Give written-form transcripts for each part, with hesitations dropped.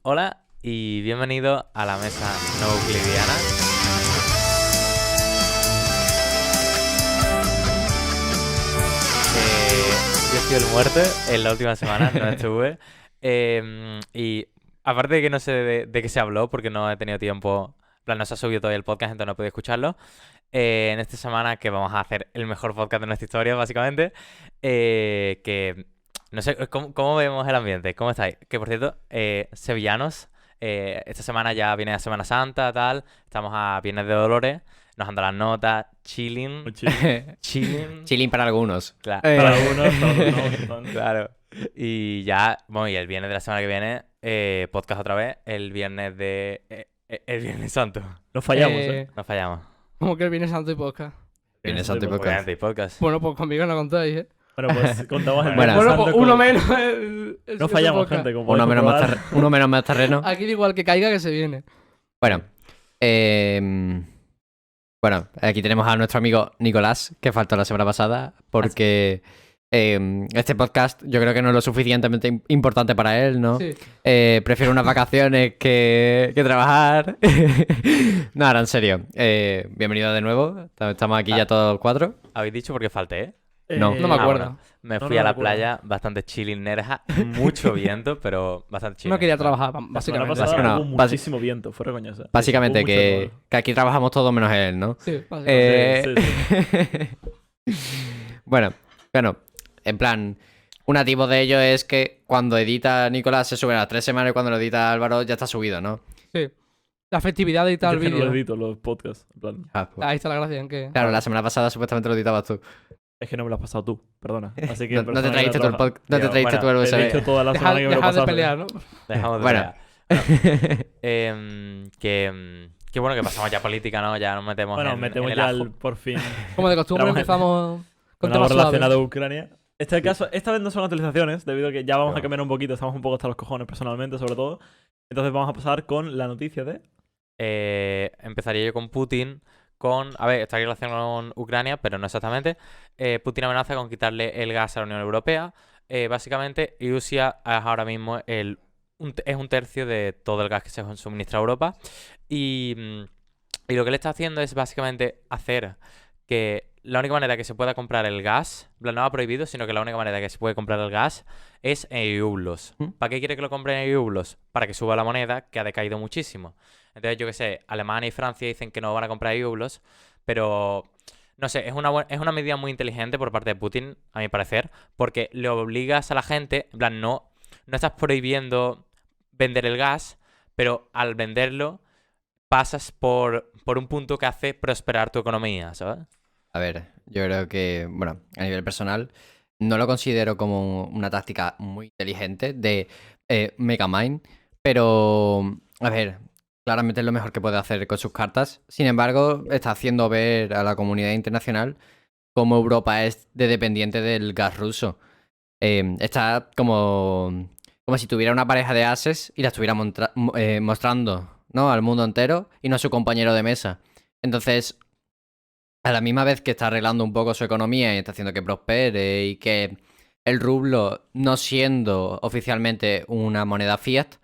Hola y bienvenido a la mesa no euclidiana. Yo soy el muerto, en la última semana no estuve. Y aparte de que no sé de qué se habló, porque no he tenido tiempo, en plan, no se ha subido todavía el podcast, entonces no he podido escucharlo. En esta semana que vamos a hacer el mejor podcast de nuestra historia, básicamente. Que no sé, ¿cómo vemos el ambiente? ¿Cómo estáis? Que por cierto, sevillanos, esta semana ya viene la Semana Santa, tal. Estamos a Viernes de Dolores. Nos han dado las notas, chilling. Muy chill. Chilling. Chilling para algunos. Claro. Para algunos, para otros no. Totalmente. Claro. Y ya, bueno, y el viernes de la semana que viene, podcast otra vez. El viernes el Viernes Santo. No fallamos, ¿eh? No fallamos. Como que el Viernes Santo y podcast. Viernes Santo y Pues, podcast. Obviamente, y podcast. Bueno, pues conmigo no contáis, ¿eh? Bueno, pues contamos el Bueno. Viernes Bueno, Santo pues con- uno menos el No siguiente fallamos, podcast. gente. Como Uno podéis menos, comprobar. uno menos más terreno. Aquí da igual que caiga que se viene. Bueno, bueno, aquí tenemos a nuestro amigo Nicolás, que faltó la semana pasada, porque este podcast yo creo que no es lo suficientemente importante para él, ¿no? Sí. Prefiere unas vacaciones que trabajar. No, ahora en serio. Bienvenido de nuevo. Estamos aquí ya todos cuatro. Habéis dicho porque falté, ¿eh? No. No me acuerdo. Bueno, me No, fui no a la recuerdo. playa, bastante chilling, nerja, mucho viento, pero bastante chilling. No quería trabajar, La semana básicamente. pasada Básicamente, hubo no. muchísimo viento, fuera coñaza. Básicamente Hubo mucho que calor. aquí trabajamos todos menos él, ¿no? Sí, básicamente. Bueno, en plan, un nativo de ello es que cuando edita Nicolás se sube a las 3 semanas y cuando lo edita Álvaro ya está subido, ¿no? Sí. La festividad de Yo tal es que no lo vídeo. edito los podcasts. En plan, Ah, pues. Ahí está la gracia, en que... Claro, la semana pasada supuestamente lo editabas tú. es que no me lo has pasado tú, perdona. Así que No, no te trajiste tú el podcast, no te Tío, trajiste tú el bueno, He dicho USB. toda la semana que me lo Dejad de pasaste. pelear, ¿no? Dejamos de Bueno. pelear. Que bueno que pasamos ya a política, ¿no? Ya nos metemos Bueno, en metemos el ya ajo. por fin Como de costumbre Entramos en- empezamos con con algo temas relacionado suaves. a Ucrania. Esta vez no son actualizaciones, debido a que ya vamos a No. cambiar un poquito. Estamos un poco hasta los cojones personalmente, sobre todo. Entonces vamos a pasar con la noticia de... Empezaría yo con Putin. A ver, está relacionado con Ucrania, pero no exactamente. Putin amenaza con quitarle el gas a la Unión Europea. Básicamente, Rusia es ahora mismo es un tercio de todo el gas que se suministra a Europa. Y lo que le está haciendo es básicamente hacer que la única manera que se pueda comprar el gas, en plan, no ha prohibido, sino que la única manera que se puede comprar el gas es en rublos. ¿Mm? ¿Para qué quiere que lo compren en rublos? Para que suba la moneda, que ha decaído muchísimo. Entonces, yo qué sé, Alemania y Francia dicen que no van a comprar rublos, pero no sé, es una medida muy inteligente por parte de Putin, a mi parecer, porque le obligas a la gente, en plan, no estás prohibiendo vender el gas, pero al venderlo pasas por un punto que hace prosperar tu economía, ¿sabes? A ver, yo creo que, bueno, a nivel personal, no lo considero como una táctica muy inteligente de Megamind, pero, a ver, claramente es lo mejor que puede hacer con sus cartas. Sin embargo, está haciendo ver a la comunidad internacional cómo Europa es dependiente del gas ruso. Está como si tuviera una pareja de ases y la estuviera mostrando, ¿no? Al mundo entero y no a su compañero de mesa. Entonces, a la misma vez que está arreglando un poco su economía y está haciendo que prospere y que el rublo, no siendo oficialmente una moneda fiat,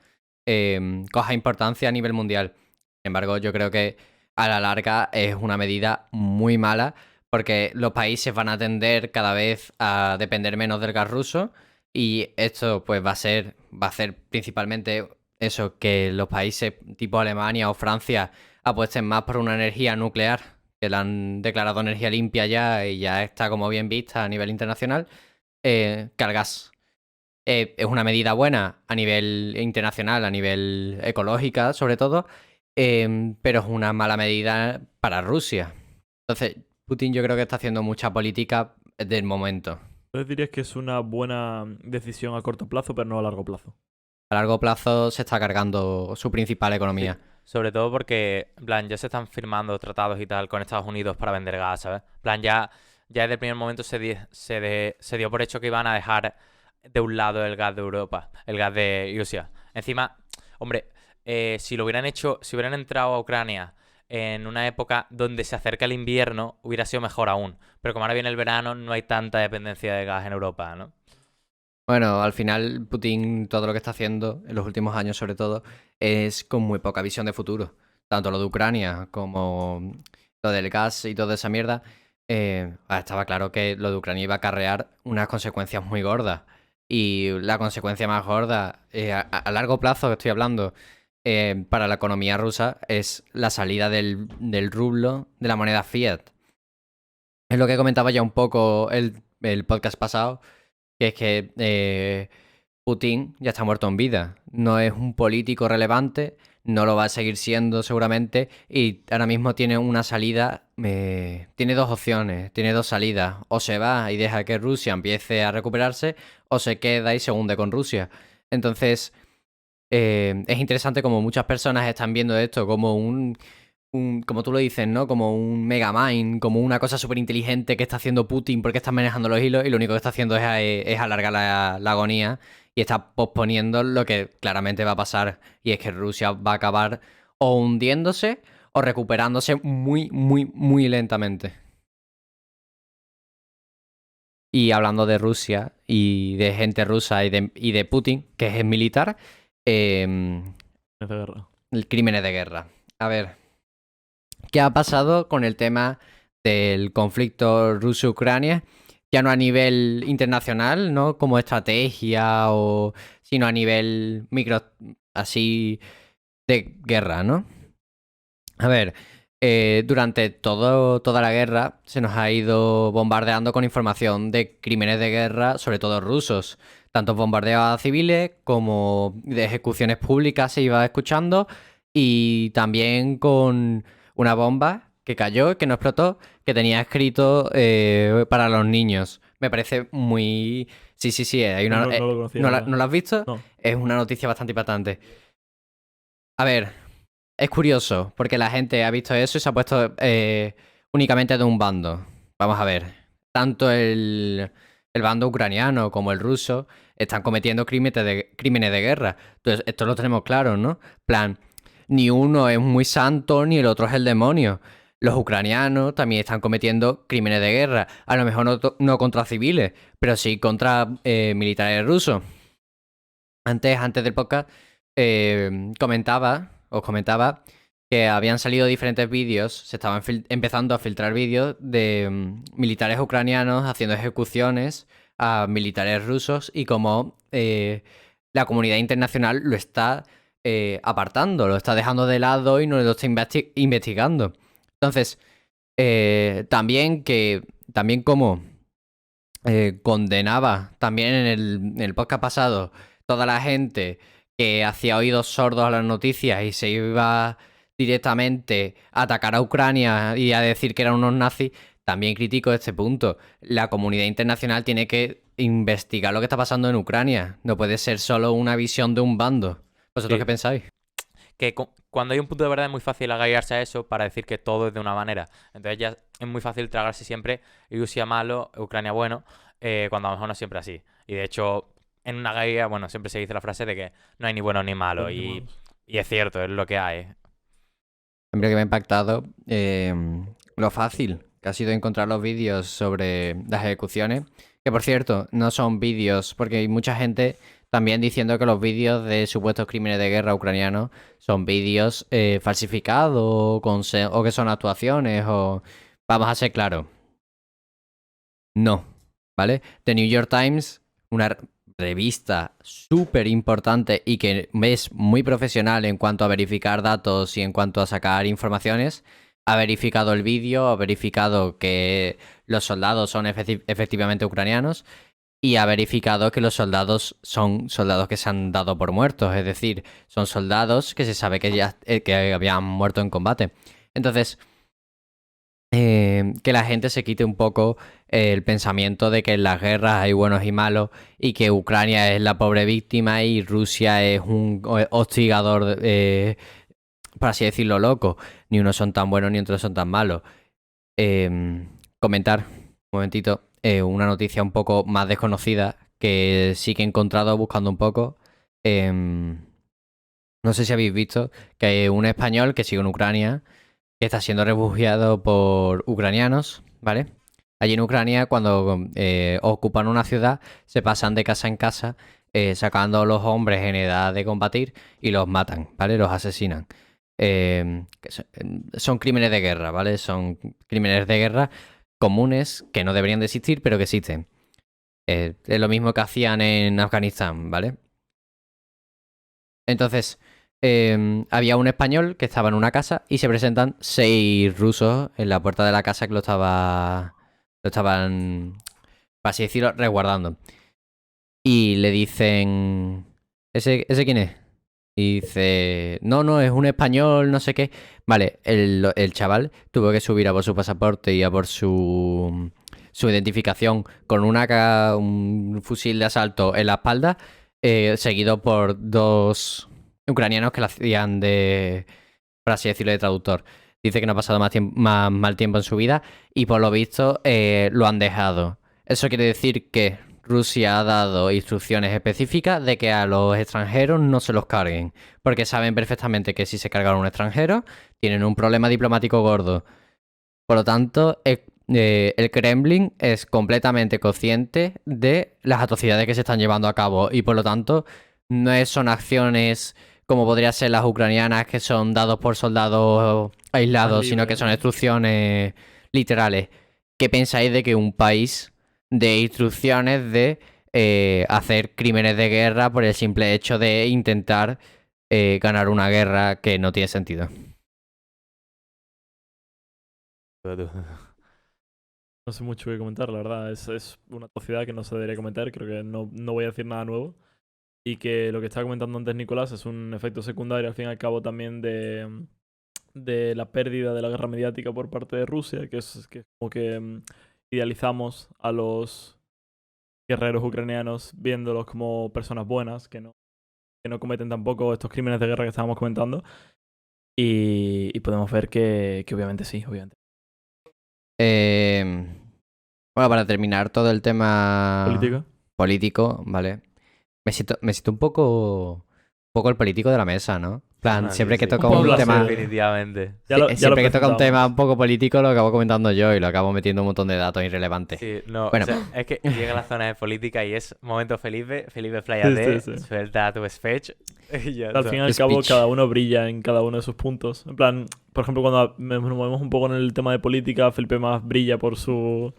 coja importancia a nivel mundial. Sin embargo, yo creo que a la larga es una medida muy mala porque los países van a tender cada vez a depender menos del gas ruso y esto pues va a ser principalmente eso, que los países tipo Alemania o Francia apuesten más por una energía nuclear, que la han declarado energía limpia ya y ya está como bien vista a nivel internacional, que al gas. Es una medida buena a nivel internacional, a nivel ecológica sobre todo, pero es una mala medida para Rusia. Entonces, Putin yo creo que está haciendo mucha política del momento. Entonces dirías que es una buena decisión a corto plazo, pero no a largo plazo. A largo plazo se está cargando su principal economía. Sí. Sobre todo porque, en plan, ya se están firmando tratados y tal con Estados Unidos para vender gas, ¿sabes? En plan, ya desde el primer momento se dio por hecho que iban a dejar de un lado el gas de Europa, el gas de Rusia. Encima, hombre, si hubieran entrado a Ucrania en una época donde se acerca el invierno, hubiera sido mejor aún. Pero como ahora viene el verano, no hay tanta dependencia de gas en Europa, ¿no? Bueno, al final Putin todo lo que está haciendo en los últimos años sobre todo es con muy poca visión de futuro. Tanto lo de Ucrania como lo del gas y toda esa mierda. Estaba claro que lo de Ucrania iba a acarrear unas consecuencias muy gordas. Y la consecuencia más gorda, a largo plazo estoy hablando, para la economía rusa es la salida del rublo de la moneda fiat. Es lo que comentaba ya un poco el podcast pasado, que es que Putin ya está muerto en vida. No es un político relevante, no lo va a seguir siendo seguramente, y ahora mismo tiene una salida, tiene dos opciones, tiene dos salidas. O se va y deja que Rusia empiece a recuperarse, o se queda y se hunde con Rusia. Entonces, es interesante como muchas personas están viendo esto como como tú lo dices, ¿no? Como un megamind, como una cosa súper inteligente que está haciendo Putin porque está manejando los hilos y lo único que está haciendo es alargar la agonía y está posponiendo lo que claramente va a pasar, y es que Rusia va a acabar o hundiéndose o recuperándose muy, muy, muy lentamente. Y hablando de Rusia y de gente rusa y de Putin, que es militar, em, Es de guerra. crímenes de guerra. A ver, ¿qué ha pasado con el tema del conflicto ruso-Ucrania? Ya no a nivel internacional, ¿no? Como estrategia sino a nivel micro, así, de guerra, ¿no? A ver, durante toda la guerra se nos ha ido bombardeando con información de crímenes de guerra, sobre todo rusos. Tanto bombardeos a civiles como de ejecuciones públicas se iba escuchando, y también con una bomba que cayó, que no explotó, que tenía escrito para los niños. Me parece muy... Sí, sí, sí, hay una... No, no lo conocía. ¿No la has visto? No. Es una noticia bastante impactante. A ver, es curioso, porque la gente ha visto eso y se ha puesto únicamente de un bando. Vamos a ver. Tanto el bando ucraniano como el ruso están cometiendo crímenes de guerra. Entonces, esto lo tenemos claro, ¿no? Plan, ni uno es muy santo ni el otro es el demonio. Los ucranianos también están cometiendo crímenes de guerra. A lo mejor no contra civiles, pero sí contra militares rusos. Antes del podcast, os comentaba que habían salido diferentes vídeos, se estaban empezando a filtrar vídeos de militares ucranianos haciendo ejecuciones a militares rusos, y como la comunidad internacional lo está apartando, lo está dejando de lado y no lo está investigando. Entonces, también como condenaba también en el podcast pasado toda la gente que hacía oídos sordos a las noticias y se iba directamente a atacar a Ucrania y a decir que eran unos nazis, también critico este punto. La comunidad internacional tiene que investigar lo que está pasando en Ucrania. No puede ser solo una visión de un bando. ¿Vosotros Sí. qué pensáis? Que cuando hay un punto de verdad es muy fácil agallarse a eso para decir que todo es de una manera. Entonces ya es muy fácil tragarse siempre Rusia malo, Ucrania bueno, cuando a lo mejor no es siempre así. Y de hecho, en una guerra, bueno, siempre se dice la frase de que no hay ni bueno ni malo. Buenos y malos. Y es cierto, es lo que hay. Siempre que me ha impactado lo fácil que ha sido encontrar los vídeos sobre las ejecuciones. Que por cierto, no son vídeos, porque hay mucha gente también diciendo que los vídeos de supuestos crímenes de guerra ucranianos son vídeos falsificados o que son actuaciones o... Vamos a ser claros. No, ¿vale? The New York Times, una revista súper importante y que es muy profesional en cuanto a verificar datos y en cuanto a sacar informaciones, ha verificado el vídeo, ha verificado que los soldados son efectivamente ucranianos, y ha verificado que los soldados son soldados que se han dado por muertos, es decir, son soldados que se sabe que habían muerto en combate. Entonces, que la gente se quite un poco el pensamiento de que en las guerras hay buenos y malos y que Ucrania es la pobre víctima y Rusia es un hostigador, por así decirlo, loco. Ni unos son tan buenos ni otros son tan malos. Comentar, un momentito, una noticia un poco más desconocida que sí que he encontrado buscando un poco. No sé si habéis visto que hay un español que sigue en Ucrania, que está siendo refugiado por ucranianos, ¿vale? Allí en Ucrania, cuando ocupan una ciudad, se pasan de casa en casa, sacando a los hombres en edad de combatir y los matan, ¿vale? Los asesinan. Son crímenes de guerra, ¿vale? Son crímenes de guerra comunes que no deberían de existir, pero que existen. Es lo mismo que hacían en Afganistán, ¿vale? Entonces, había un español que estaba en una casa y se presentan 6 rusos en la puerta de la casa que lo estaban, por así decirlo, resguardando. Y le dicen, ¿ese quién es? Y dice, no, es un español, no sé qué. Vale, el chaval tuvo que subir a por su pasaporte y a por su identificación con un fusil de asalto en la espalda, seguido por 2 ucranianos que le hacían por así decirlo, de traductor. Dice que no ha pasado más mal tiempo en su vida y por lo visto lo han dejado. Eso quiere decir que Rusia ha dado instrucciones específicas de que a los extranjeros no se los carguen, porque saben perfectamente que si se cargan a un extranjero tienen un problema diplomático gordo. Por lo tanto, el Kremlin es completamente consciente de las atrocidades que se están llevando a cabo y por lo tanto son acciones como podrían ser las ucranianas que son dados por soldados aislados, sino que libres, son ¿no? instrucciones literales. ¿Qué pensáis de que un país de instrucciones de hacer crímenes de guerra por el simple hecho de intentar ganar una guerra que no tiene sentido? No sé mucho que comentar, la verdad. Es una atrocidad que no se debería comentar. Creo que no voy a decir nada nuevo. Y que lo que estaba comentando antes Nicolás es un efecto secundario, al fin y al cabo, también de la pérdida de la guerra mediática por parte de Rusia, que es como que idealizamos a los guerreros ucranianos viéndolos como personas buenas, que no cometen tampoco estos crímenes de guerra que estábamos comentando. Y podemos ver que obviamente sí, obviamente. Bueno, para terminar todo el tema Política. ¿vale? Me siento un poco el político de la mesa, ¿no? En plan, Ah, sí, siempre que sí. toca Un un poco, tema... sí. Definitivamente. Siempre que toca un tema presentamos. un poco político lo acabo comentando yo y lo acabo metiendo un montón de datos irrelevantes. Sí, no, Bueno. o sea, es que llega la zona de política y es momento Felipe, Sí, pláyate, sí. suelta tu speech y ya Al está. fin y al cabo, Speech. cada uno brilla en cada uno de sus puntos. En plan, por ejemplo, cuando nos movemos un poco en el tema de política, Felipe más brilla por sus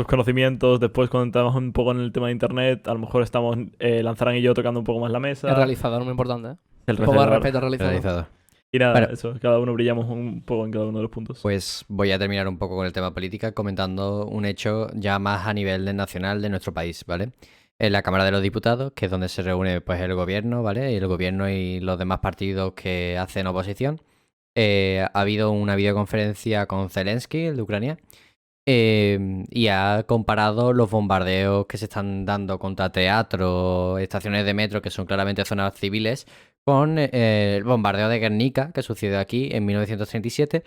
conocimientos. Después, cuando entramos un poco en el tema de internet, a lo mejor estamos Lanzarán y yo tocando un poco más la mesa. El realizador, muy importante, ¿eh? El Un poco de realizador. respeto al realizador. Realizador. Y nada, Bueno. eso. Cada uno brillamos un poco en cada uno de los puntos. Pues voy a terminar un poco con el tema política comentando un hecho ya más a nivel nacional de nuestro país, ¿vale? En la Cámara de los Diputados, que es donde se reúne pues el gobierno, ¿vale? Y el gobierno y los demás partidos que hacen oposición. Ha habido una videoconferencia con Zelensky, el de Ucrania, y ha comparado los bombardeos que se están dando contra teatros, estaciones de metro, que son claramente zonas civiles, con el bombardeo de Guernica, que sucedió aquí en 1937,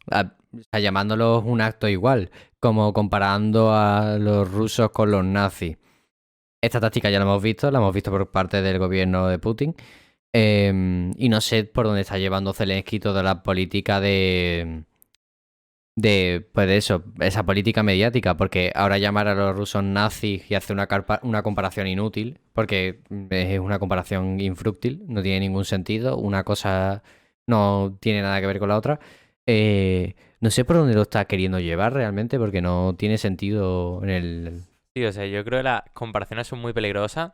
o sea, llamándolos un acto igual, como comparando a los rusos con los nazis. Esta táctica ya la hemos visto por parte del gobierno de Putin. Y no sé por dónde está llevando Zelensky toda la política pues de eso, esa política mediática, porque ahora llamar a los rusos nazis y hacer una comparación inútil, porque es una comparación infrúctil, no tiene ningún sentido, una cosa no tiene nada que ver con la otra. No sé por dónde lo está queriendo llevar realmente, porque no tiene sentido en el... Sí, o sea, yo creo que las comparaciones son muy peligrosas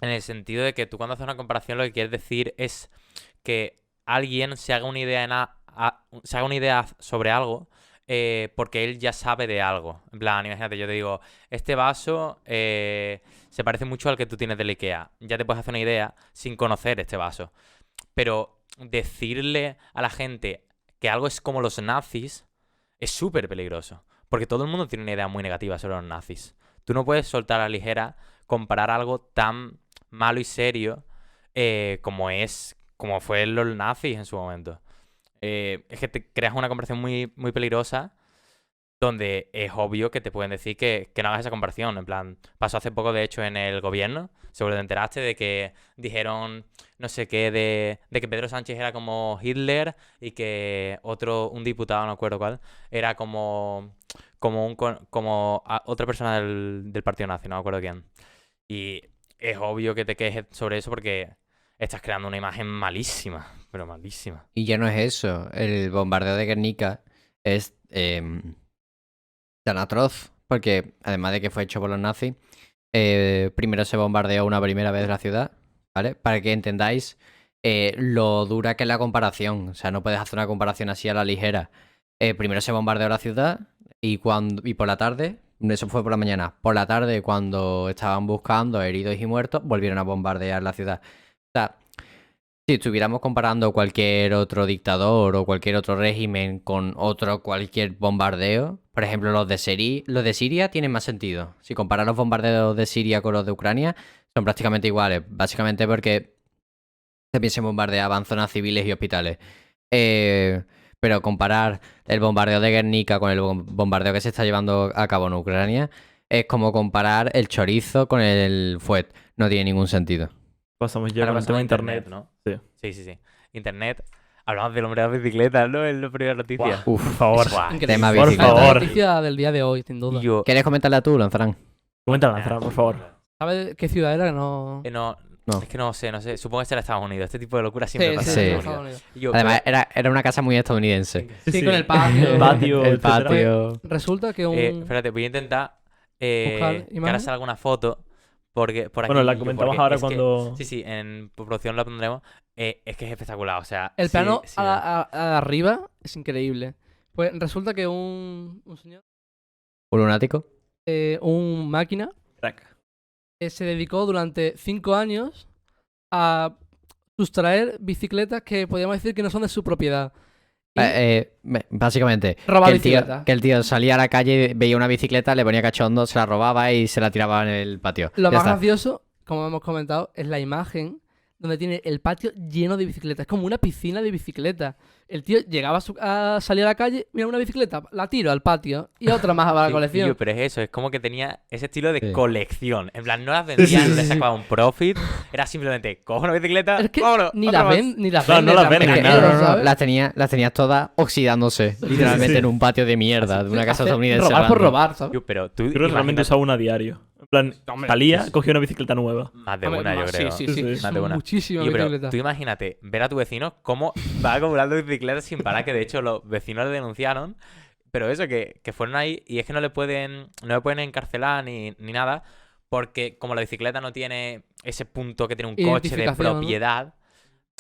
en el sentido de que tú cuando haces una comparación lo que quieres decir es que alguien se haga una idea, se haga una idea sobre algo porque él ya sabe de algo. En plan, imagínate, yo te digo, este vaso se parece mucho al que tú tienes del IKEA. Ya te puedes hacer una idea sin conocer este vaso. Pero decirle a la gente que algo es como los nazis es súper peligroso. Porque todo el mundo tiene una idea muy negativa sobre los nazis. Tú no puedes soltar a la ligera comparar algo tan malo y serio como fue los nazis en su momento. Es que te creas una comparación muy, muy peligrosa donde es obvio que te pueden decir que no hagas esa comparación. En plan, pasó hace poco, de hecho, en el gobierno, seguro te enteraste de que dijeron no sé qué de que Pedro Sánchez era como Hitler y que un diputado, no recuerdo cuál, era como otra persona del Partido Nazi, no me acuerdo quién. Y es obvio que te quejes sobre eso porque estás creando una imagen malísima, pero malísima. Y ya no es eso. El bombardeo de Guernica es tan atroz. Porque además de que fue hecho por los nazis, primero se bombardeó una primera vez la ciudad. ¿Vale? Para que entendáis lo dura que es la comparación. O sea, no puedes hacer una comparación así a la ligera. Primero se bombardeó la ciudad y por la tarde, eso fue por la mañana, por la tarde cuando estaban buscando heridos y muertos, volvieron a bombardear la ciudad. O sea, si estuviéramos comparando cualquier otro dictador o cualquier otro régimen con cualquier bombardeo, por ejemplo los de Siria tienen más sentido. Si comparas los bombardeos de Siria con los de Ucrania, son prácticamente iguales, básicamente porque también se bombardeaban zonas civiles y hospitales. Pero comparar el bombardeo de Guernica con el bombardeo que se está llevando a cabo en Ucrania es como comparar el chorizo con el fuet. No tiene ningún sentido. Pasamos ya Ahora con el pasamos tema a de internet. ¿no? Sí. Sí. Internet. Hablamos del hombre de las bicicletas, ¿no? En la primera noticia. Uf, Por favor. Buah, Increíble. tema Por bicicleta. favor. La noticia del día de hoy, sin duda. Yo, ¿Quieres comentarla tú, Lanzarán? Coméntala, Lanzarán, por favor. ¿Sabes qué ciudad era? Que no... No. Es que no sé. Supongo que será Estados Unidos. Este tipo de locura siempre pasa sí, en sí. Estados Estados Unidos. Unidos. Y yo, Además, era una casa muy estadounidense. Sí, con el patio. El patio, El etcétera. patio. Resulta que un... espérate, voy a intentar Buscar que ahora imagen. salga una foto. Porque por aquí, Bueno, la yo, comentamos porque ahora es que- cuando... sí, en producción la pondremos. Es que es espectacular, o sea... El sí, plano sí, a arriba es increíble. Pues resulta que un señor, ¿Un lunático? un máquina, Crack. se dedicó durante 5 años a sustraer bicicletas que podríamos decir que no son de su propiedad. Y Básicamente, robar que bicicletas. el tío salía a la calle, veía una bicicleta, le ponía cachondo, se la robaba y se la tiraba en el patio. Lo Ya más está. gracioso, como hemos comentado, es la imagen donde tiene el patio lleno de bicicletas. Es como una piscina de bicicletas. El tío llegaba a salir a la calle, mira una bicicleta, la tiro al patio y otra más para la Sí, colección. tío, pero es eso, es como que tenía ese estilo de Sí. colección. En plan, no las vendía, no le sí. sacaba un profit. Era simplemente, cojo una bicicleta, Es que vámonos, ni otra las más. ven, Claro, no las tan venden, pequeñas, nada. ¿sabes? Las tenías todas oxidándose, literalmente sí. en un patio de mierda, de una casa Hacer- estadounidense. robar por random. robar, ¿sabes? Tío, pero tú Creo que realmente imagínate usaba una a diario. En plan, Hombre, salía, es- cogía una bicicleta nueva. más de Hombre, una, yo más- creo. Sí, Sí, sí, sí. sí. Más de una. Muchísimas Tío, pero bicicletas. tú imagínate ver a tu vecino cómo va acumulando bicicletas sin parar, que de hecho los vecinos le denunciaron. Pero eso, que fueron ahí y es que no le pueden encarcelar ni nada, porque como la bicicleta no tiene ese punto que tiene un coche de Identificación, ¿no? propiedad,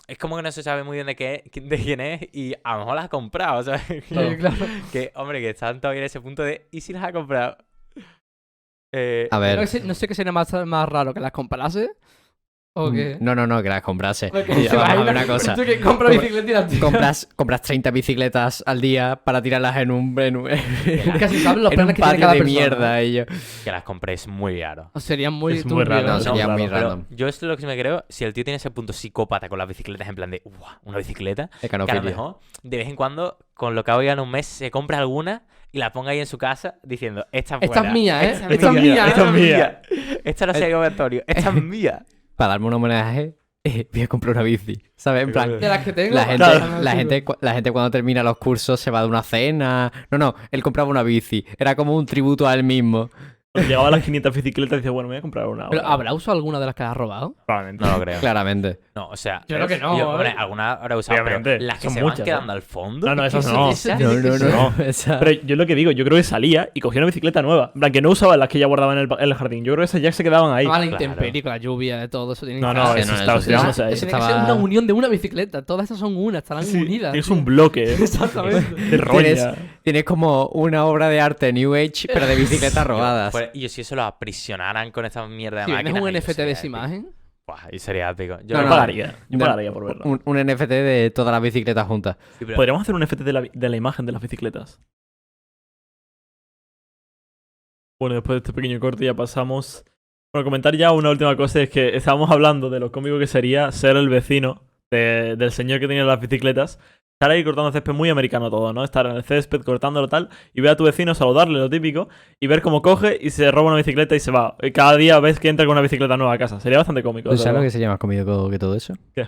es como que no se sabe muy bien de quién es y a lo mejor las ha comprado, ¿sabes? Claro. Que, hombre, que están todavía en ese punto de ¿y si las ha comprado? A ver. No sé qué sería más raro, que las comprase o que... No, que las comprase. Porque Y se vamos a ver baila- una cosa. Tú que compra bicicleta y las tira. Compras 30 bicicletas al día para tirarlas en un Casi sabes los en un planes que tiene patio cada de persona. mierda. Y yo. Que las compréis muy raro. Sería muy Es muy turbio, raro, ¿no? No, sería claro, muy Pero random. yo esto es lo que sí me creo, si el tío tiene ese punto psicópata con las bicicletas en plan de, una bicicleta, De que a lo canofilia. mejor de vez en cuando, con lo que hago ya en un mes, se compra alguna y la ponga ahí en su casa diciendo, esta es Esta buena, es mía, ¿eh? esta Esta es mía, esta es mía. Esta no sea obligatorio, esta es mía. Para darme un homenaje, voy a comprar una bici. ¿Sabes? En plan, De las que tengo. la gente, Claro. la gente cuando termina los cursos se va de una cena. No, él compraba una bici. Era como un tributo a él mismo. Cuando llegaba a las 500 bicicletas, dice, bueno, me voy a comprar una. ¿Pero ahora. habrá usado alguna de las que has robado? Probablemente. No lo creo. Claramente. No, o sea, Yo creo que no, hombre, ¿eh? alguna habrá usado, Obviamente, pero las que son se muchas, van quedando al fondo. No, esas Eso- no. esa- No, No. esa- Pero yo lo que digo, yo creo que salía y cogía una bicicleta nueva. En plan, que no usaba las que ya guardaba en el jardín. Yo creo que esas ya se quedaban ahí. A la claro. intemperie, con la lluvia, de todo eso. Tiene No, que no, estar- eso no, está eso sí. oxidándose ahí. Eso Tiene que ser estaba- una unión de una bicicleta. Todas estas son una, estarán Sí, unidas. tienes un bloque Exactamente. de roña. Tienes como una obra de arte New Age, pero de bicicletas robadas. Pues, y si eso lo aprisionaran con esta mierda de Si vendes máquinas. un ahí NFT de sería esa épico. imagen. Buah, ahí sería épico. Yo No, Yo no. pagaría. Yo No. pagaría por verlo. Un NFT de todas las bicicletas juntas. Sí, pero- Podríamos hacer un NFT de la imagen de las bicicletas. Bueno, después de este pequeño corte ya pasamos. Bueno, comentar ya una última cosa, es que estábamos hablando de lo cómico que sería ser el vecino del señor que tenía las bicicletas. estar ahí cortando césped muy americano todo, ¿no? Estar en el césped cortándolo tal y ver a tu vecino, saludarle, lo típico, y ver cómo coge y se roba una bicicleta y se va. Y cada día ves que entra con una bicicleta nueva a casa. Sería bastante cómico. ¿Tú de sabes lo verdad. que se llama comido que todo eso? ¿Qué?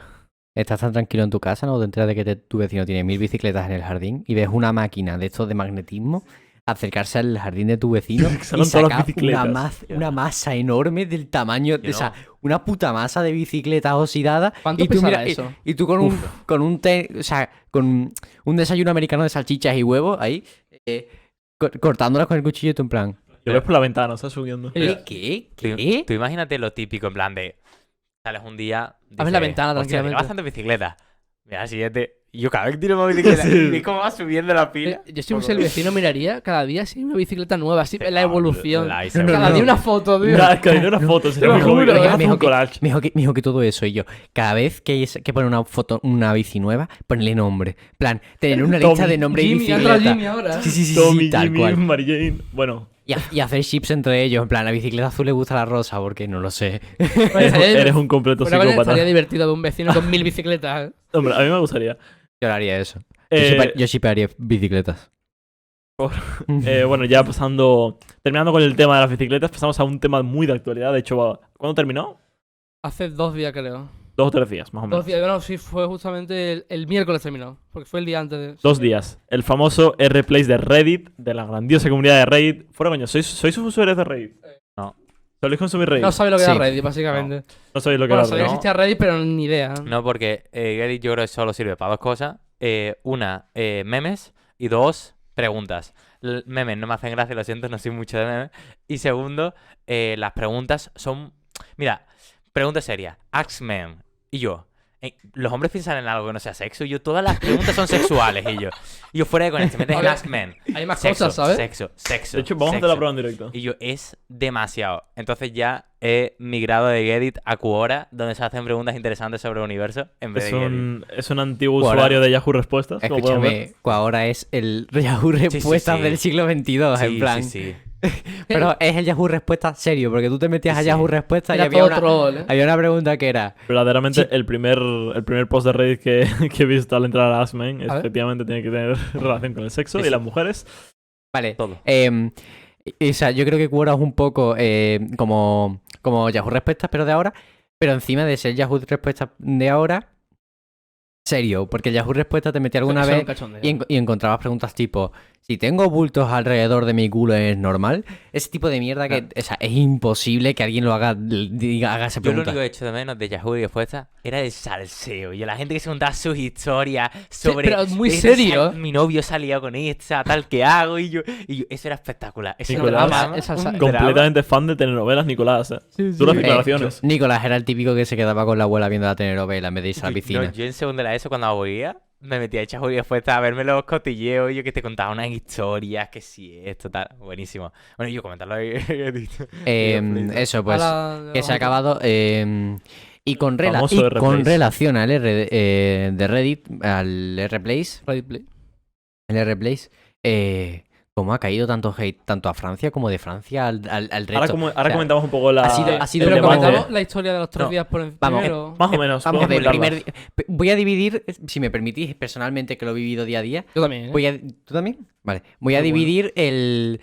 Estás tan tranquilo en tu casa, ¿no? Te enteras de que tu vecino tiene 1000 bicicletas en el jardín y ves una máquina de estos de magnetismo acercarse al jardín de tu vecino y Son todas las sacar bicicletas. una masa enorme del tamaño, Yo o sea, no. una puta masa de bicicletas oxidadas. ¿Cuánto Y tú, pesará mira, eso? y tú con o sea, con un desayuno americano de salchichas y huevos ahí, cortándolas con el cuchillo y tú en plan, Lo ves por la ventana, está subiendo. ¿qué? Tú imagínate lo típico, en plan de. Sales un día. Abres la dices, ventana "Hostia, tiro tranquilamente". bastante bicicleta. Mira, al siguiente. Y yo cada vez que tiro más bicicleta. Sí. Y ves cómo va subiendo la pila. Yo si fuese el vecino miraría cada día si hay una bicicleta nueva, así la Ah, evolución. la- No, no, Cada no. día una foto, tío. Mira, es que hay una foto, sería Te muy lo cómico. juro, Haz Mejor un collage. Mejor que todo eso. Y yo, cada vez que pone una foto, una bici nueva, ponle nombre. plan, tener una lista Tommy, de nombres y Jimmy, ha entrado bicicleta. Jimmy ahora. Sí, sí, sí, Tommy, sí, tal Jimmy, cual. Mary Jane. Bueno, Y hacer chips entre ellos. En plan, la bicicleta azul le gusta la rosa, porque no lo sé. eres un completo Bueno, estaría psicópata. divertido de un vecino con 1000 bicicletas. Hombre, a mí me gustaría. Yo haría eso. Eh, Yo shipearía bicicletas. Bueno, ya terminando con el tema de las bicicletas, pasamos a un tema muy de actualidad. De hecho, ¿cuándo terminó? Hace 2 días, creo. 2 o 3 días, más o menos. 2 días, bueno, sí, fue justamente el miércoles terminó. Porque fue el día antes de. 2 días. El famoso R-Place de Reddit, de la grandiosa comunidad de Reddit. Fuera coño, ¿sois usuarios de Reddit? No. ¿Soléis consumir Reddit? No sabe lo que era Sí. Reddit, básicamente. No sabéis lo que Bueno, era sabía que Reddit. existía Reddit, pero ni idea. No, porque Reddit yo creo que solo sirve para dos cosas. Una, memes. Y dos, preguntas. Memes no me hacen gracia, lo siento, no soy mucho de memes. Y segundo, las preguntas son... Mira, pregunta seria. Axemen. Y yo... los hombres piensan en algo que no sea sexo. Todas las preguntas son sexuales. Y yo fuera de conexión. Me A en ver, Axemen. Hay más Sexo, cosas, ¿sabes? sexo. De hecho, vamos a hacer la prueba en directo. Y yo, es demasiado. Entonces ya he migrado de Reddit a Quora, donde se hacen preguntas interesantes sobre el universo, en vez de Reddit. Es un antiguo Ahora- usuario de Yahoo Respuestas. como podemos ver. Escúchame, ahora es el Yahoo Respuestas sí. del siglo XXII, Sí, en plan. sí. Pero es el Yahoo Respuestas serio, porque tú te metías a Sí. Yahoo Respuestas y Era había todo una, troll, ¿eh? había una pregunta que era... Verdaderamente, Sí. el primer post de Reddit que he visto al entrar a Asmen, A ver. efectivamente tiene que tener relación con el sexo Sí, y sí. las mujeres. Vale, Todo. o sea, yo creo que Quora es un poco como Yahoo Respuestas, pero de ahora. Pero encima de ser Yahoo Respuestas de ahora, serio, porque el Yahoo Respuestas te metía alguna Eso era vez un cachondeo. y encontrabas preguntas tipo: si tengo bultos alrededor de mi culo, ¿es normal? Ese tipo de mierda que, o sea, es imposible que alguien lo haga, haga esa Yo lo pregunta. único que he hecho de menos de Yahoo y respuesta era el salseo. Y la gente que se contaba sus historias sobre... pero muy "Ese serio". Mi novio salía con esta, tal que hago. Y yo, eso era espectacular. Eso era un Nicolás, drama, esa- un esa- drama. Completamente fan de telenovelas, Nicolás. Duras declaraciones. Nicolás era el típico que se quedaba con la abuela viendo la telenovela en vez de irse a la piscina. Yo en segundo de la ESO, cuando aburría, me metía a Yahoo y respuesta a verme los cotilleos. Y yo que te contaba unas historias, que sí, esto, tal. Buenísimo. Bueno, y yo comentarlo ahí. Eso, pues, Ahora- que se ha acabado. Y con Famoso R-Place. relación al de Reddit, al R-Place, Reddit Play. el R-Place, cómo ha caído tanto hate, tanto a Francia como de Francia al resto. Ahora O sea, comentamos un poco la. ha sido el Pero Pero debate. comentamos la historia de los 3 No, días por encima. vamos, Más o menos. Vamos a ver, podemos primer comentarlas. voy a dividir, si me permitís, personalmente, que lo he vivido día a día. Yo también, ¿eh? ¿Tú también? Vale. Voy a Qué bueno. dividir el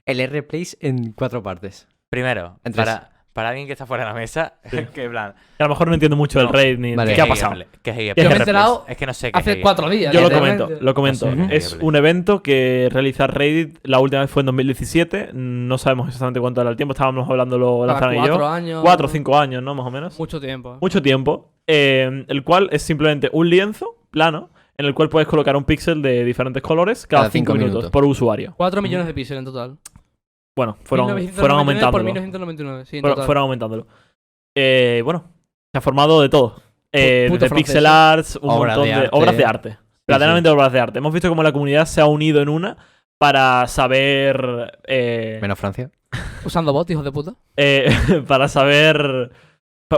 R-Place en 4 partes. Primero, En tres. para alguien que está fuera de la mesa, que en plan... Que a lo mejor no entiendo mucho del No. raid ni Vale. qué ha es pasado. Hegel, ¿qué es Hegel? Yo me he enterado Es que no sé qué es Hace Hegel. 4 días. Yo lo literalmente. comento, lo comento. No sé, Es increíble. un evento que realiza Reddit. La última vez fue en 2017. No sabemos exactamente cuánto era el tiempo. Estábamos hablándolo Cada Lanzano y 4 yo. años. 4 o 5 años, ¿no? Más o menos. Mucho tiempo. Mucho tiempo. El cual es simplemente un lienzo plano en el cual puedes colocar un píxel de diferentes colores cada Cada 5 cinco minutos minutos. por usuario. 4 millones de píxeles en total. Bueno, fueron 1999 aumentándolo. por 1999, sí, en Fueron, total. fueron aumentándolo. Bueno, se ha formado de todo. Puto De francés. pixel arts, un Obras montón de de arte. obras de arte. Verdaderamente obras de arte. Hemos visto cómo la comunidad se ha unido en una para saber. Menos Francia. Usando bots, hijos de puta. Para saber.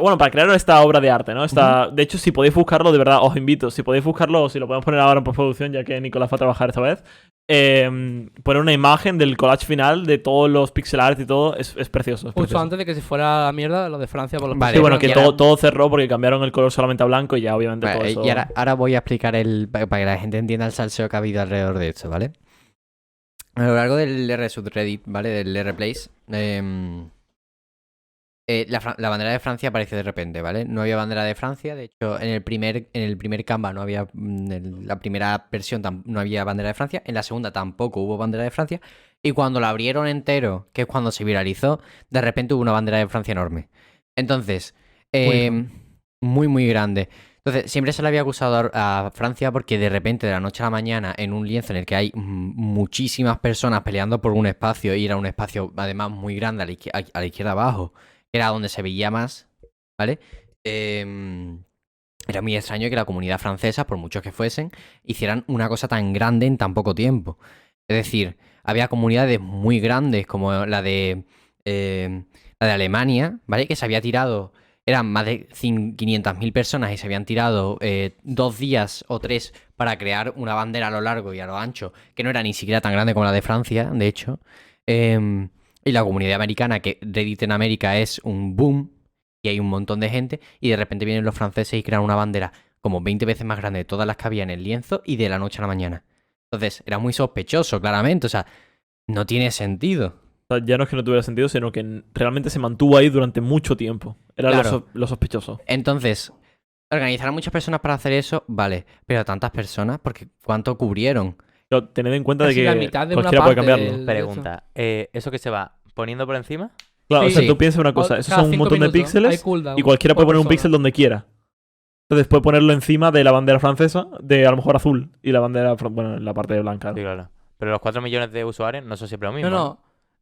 Bueno, para crear esta obra de arte, ¿no? De hecho, si podéis buscarlo, de verdad, os invito. Si podéis buscarlo, si lo podemos poner ahora en postproducción, ya que Nicolás va a trabajar esta vez. poner una imagen del collage final de todos los pixel art y todo. Es precioso. Es Justo precioso. antes de que se fuera a la mierda lo de Francia por los Vale, Sí, bueno, que y ahora- todo cerró porque cambiaron el color solamente a blanco y ya obviamente todo Vale, eso... y ahora voy a explicar para que la gente entienda el salseo que ha habido alrededor de esto, ¿vale? A lo largo del R-Subreddit, ¿vale? Del R-Place, la bandera de Francia apareció de repente, ¿vale? No había bandera de Francia, de hecho, en el primer Canva no había, en la primera versión no había bandera de Francia, en la segunda tampoco hubo bandera de Francia, y cuando la abrieron entero, que es cuando se viralizó, de repente hubo una bandera de Francia enorme. Entonces, muy, muy grande. Entonces, siempre se le había acusado a Francia porque de repente, de la noche a la mañana, en un lienzo en el que hay muchísimas personas peleando por un espacio, y era un espacio además muy grande a la izquierda abajo, que era donde se veía más, ¿vale? Era muy extraño que la comunidad francesa, por muchos que fuesen, hicieran una cosa tan grande en tan poco tiempo. Es decir, había comunidades muy grandes como la de Alemania, ¿vale? Que se había tirado... Eran más de 500.000 personas y se habían tirado 2 días o 3 para crear una bandera a lo largo y a lo ancho, que no era ni siquiera tan grande como la de Francia, de hecho. Y la comunidad americana, que Reddit en América es un boom, y hay un montón de gente, y de repente vienen los franceses y crean una bandera como 20 veces más grande de todas las que había en el lienzo y de la noche a la mañana. Entonces, era muy sospechoso, claramente, o sea, no tiene sentido. O sea, ya no es que no tuviera sentido, sino que realmente se mantuvo ahí durante mucho tiempo. Era Claro. lo sospechoso. Entonces, organizar a muchas personas para hacer eso, vale, pero tantas personas, porque ¿cuánto cubrieron? Pero tened en cuenta de Casi que la mitad de una cualquiera puede parte cambiarlo. del- Pregunta, ¿eso que se va poniendo por encima? Claro, Sí. o sea, tú piensas una cosa, O- esos cada son un 5 montón de minutos hay píxeles cooldown y cualquiera por puede poner un persona. píxel donde quiera. Entonces puede ponerlo encima de la bandera francesa, de a lo mejor azul, y la bandera, bueno, en la parte blanca. Sí, ¿no? claro. Pero los 4 millones de usuarios no son siempre lo No, mismo. no.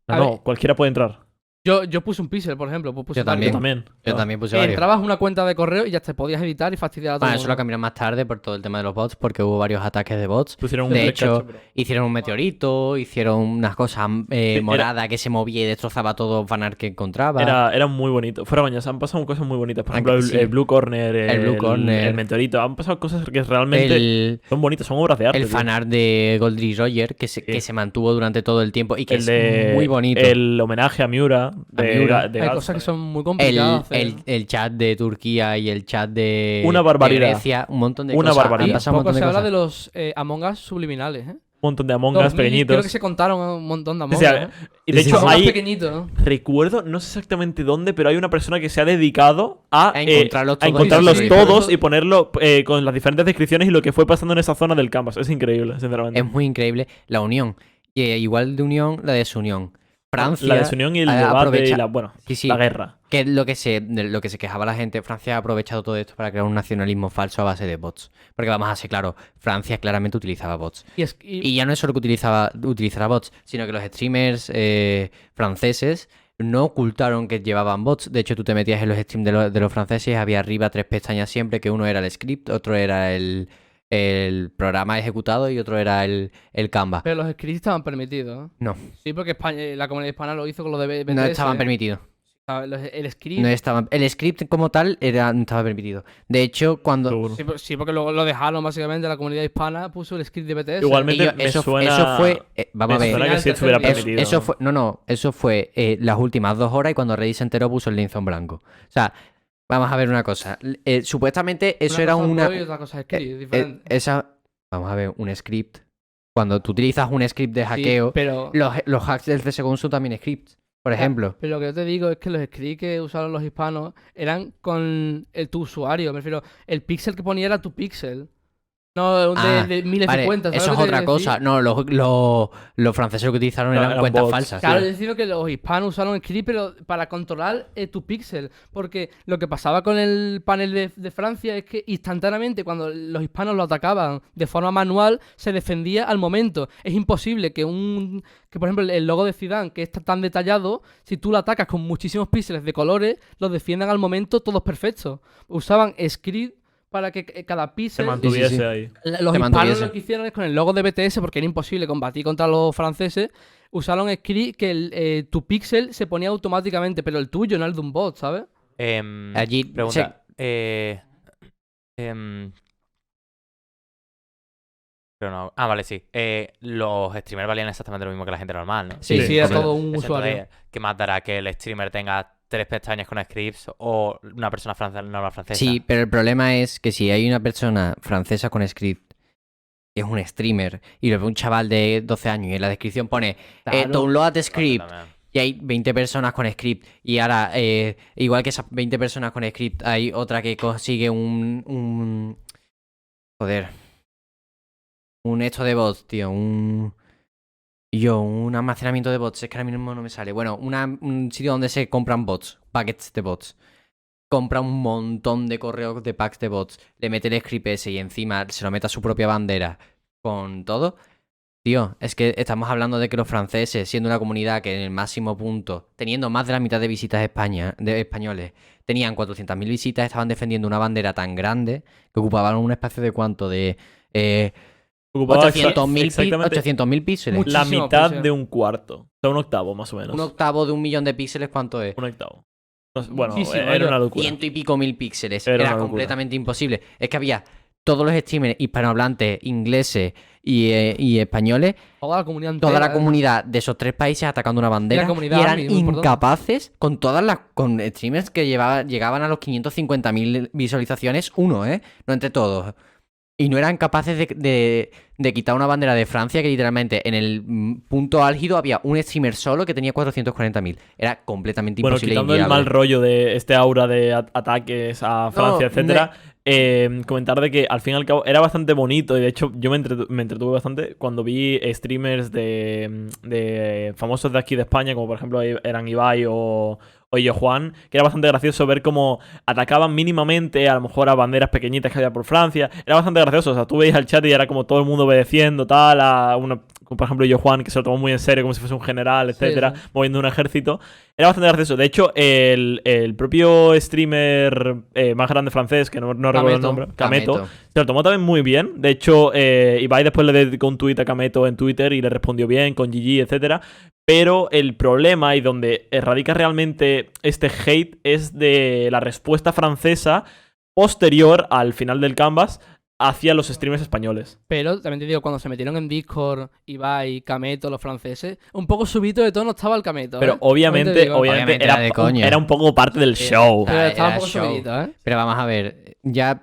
No, A no, ver, cualquiera puede entrar. yo puse un pixel, por ejemplo. Pues puse Yo varios. Yo también. también. Yo claro. también puse varios. Entrabas a una cuenta de correo y ya te podías editar y fastidiar a todo Bueno, el eso lo mundo. cambiaron más tarde por todo el tema de los bots, porque hubo varios ataques de bots. Pusieron un De flex hecho, cacho, pero- hicieron un meteorito, hicieron unas cosas era- moradas que se movía y destrozaba todo fanart que encontraba. Era muy bonito. Fuera baños, han pasado cosas muy bonitas. Por Aunque ejemplo, el sí. Blue Corner, El Blue Corner. el meteorito. Han pasado cosas que realmente el son bonitas, son obras de arte. el tío. fanart de Goldry Roger, que Sí. se mantuvo durante todo el tiempo y que El es de muy bonito. El homenaje a Miura. De, Miura. de Hay Gats cosas que también. son muy complicadas. de hacer. El chat de Turquía y el chat de, Una barbaridad. de Grecia, un montón de Una cosas. barbaridad. Han pasado un Poco montón se de habla cosas. de los Among Us subliminales, ¿eh? Un montón de Among Us 2000, pequeñitos. creo que se contaron un montón de Among O Us. sea, ¿eh? y de Sí, hecho, sí, Among Us hay, pequeñito. recuerdo, no sé exactamente dónde, pero hay una persona que se ha dedicado a encontrarlos a todos. encontrarlos Sí, sí, todos sí. y ponerlo con las diferentes descripciones y lo que fue pasando en esa zona del campus. Es increíble, sinceramente. Es muy increíble la unión. Y igual de unión, la desunión. Francia. La desunión y el debate aprovecha- y la, bueno, Sí, sí. la guerra. Que es de lo que se quejaba la gente. Francia ha aprovechado todo esto para crear un nacionalismo falso a base de bots. Porque vamos a ser claros, Francia claramente utilizaba bots. Y ya no es solo que utilizara bots, sino que los streamers franceses no ocultaron que llevaban bots. De hecho, tú te metías en los streams de los franceses y había arriba 3 pestañas siempre, que uno era el script, otro era el programa ejecutado y otro era el Canva. Pero los scripts estaban permitidos. ¿eh? No. Sí, porque la comunidad hispana lo hizo con lo de BTS. No estaban permitidos. El script. No estaban, el script como tal no estaba permitido. De hecho, cuando... Seguro. Sí, porque luego lo dejaron básicamente. La comunidad hispana puso el script de BTS. Igualmente, ellos- me eso suena- fue... vamos a Me ver. suena que Final sí estuviera tercer día. permitido. Eso fue, eso fue las últimas 2 horas y cuando Reddit se enteró puso el lienzo en blanco. O sea, vamos a ver una cosa. Supuestamente eso Una era cosa es una... pro y otra cosa es script, diferente. Vamos a ver, un script. Cuando tú utilizas un script de Sí, hackeo, pero, los hacks del CSGO son también scripts, por ejemplo. pero lo que yo te digo es que los scripts que usaron los hispanos eran con tu usuario. Me refiero, el pixel que ponía era tu pixel. No Ah, de miles Vale, de cuentas. ¿sabes eso lo es que te otra quiero cosa. decir? No, los franceses lo que utilizaron No, eran eran cuentas bots. falsas. Claro, Sí. yo decido que los hispanos usaron script, pero para controlar tu pixel. Porque lo que pasaba con el panel de Francia es que instantáneamente, cuando los hispanos lo atacaban de forma manual, se defendía al momento. Es imposible que por ejemplo, el logo de Zidane, que está tan detallado, si tú lo atacas con muchísimos píxeles de colores, los defiendan al momento todos perfectos. Usaban script para que cada Se píxel... mantuviese sí. ahí. Los Se hispanos mantuviese. lo que hicieron es con el logo de BTS, porque era imposible combatir contra los franceses, usaron script que tu píxel se ponía automáticamente, pero el tuyo, no el de un bot, ¿sabes? Allí Pregunta. em, Pero no. Ah, vale, sí. Los streamers valían exactamente lo mismo que la gente normal, ¿no? Sí, Sí, era correcto. todo un Eso usuario. entonces, ¿qué más dará que el streamer tenga 3 pestañas con scripts o una persona normal francesa? Sí, pero el problema es que si hay una persona francesa con script, que es un streamer, y lo ve un chaval de 12 años y en la descripción pone Claro. download Pasa script, también. y hay 20 personas con script, y ahora, igual que esas 20 personas con script, hay otra que consigue joder, un esto de bots, tío, un almacenamiento de bots, es que ahora mismo no me sale. Bueno, un sitio donde se compran bots, packets de bots. Compra un montón de correos de packs de bots, le mete el script ese y encima se lo mete a su propia bandera con todo. Tío, es que estamos hablando de que los franceses, siendo una comunidad que en el máximo punto, teniendo más de la mitad de visitas de España, de españoles, tenían 400.000 visitas, estaban defendiendo una bandera tan grande que ocupaban un espacio de cuánto, de Ocupaba 800.000 exactamente píxeles. la Muchísimo, mitad pues, de un cuarto. O sea, un octavo más o menos. Un octavo de 1.000.000 de píxeles, ¿cuánto es? Un octavo. No sé, bueno, Muchísimo, era una locura. 100 y pico mil píxeles. Era Era una locura. completamente imposible. Es que había todos los streamers hispanohablantes, ingleses y españoles, Toda la comunidad toda entera, la comunidad de esos 3 países atacando una bandera. comunidad Y eran army, muy importante. incapaces con todas las con streamers que llegaban a los 550.000 visualizaciones, uno, no entre todos. Y no eran capaces de quitar una bandera de Francia que literalmente en el punto álgido había un streamer solo que tenía 440.000. Era completamente Bueno, imposible. quitando el inviable. mal rollo de este aura de ataques a Francia, etcétera, comentar de que al fin y al cabo era bastante bonito y de hecho yo me entretuve bastante cuando vi streamers de famosos de aquí de España, como por ejemplo eran Ibai o Illo Juan, que era bastante gracioso ver cómo atacaban mínimamente a lo mejor a banderas pequeñitas que había por Francia. Era bastante gracioso, o sea, tú veías el chat y era como todo el mundo obedeciendo, tal, como por ejemplo Illo Juan, que se lo tomó muy en serio como si fuese un general, etcétera, sí. moviendo un ejército. Era bastante gracioso. De hecho, el propio streamer más grande francés, que no recuerdo el nombre, Kameto, se lo tomó también muy bien. De hecho, Ibai después le dedicó un tuit a Kameto en Twitter y le respondió bien, con GG, etcétera. Pero el problema y donde radica realmente este hate es de la respuesta francesa posterior al final del Canvas hacia los streamers españoles. Pero también te digo, cuando se metieron en Discord, Ibai, Cameto, los franceses, un poco subito de tono estaba el Cameto. Pero También te obviamente, digo. Obviamente era de coña. era un poco parte del show. Pero estaba un era poco show. subidito, ¿eh? Pero vamos a ver, ya.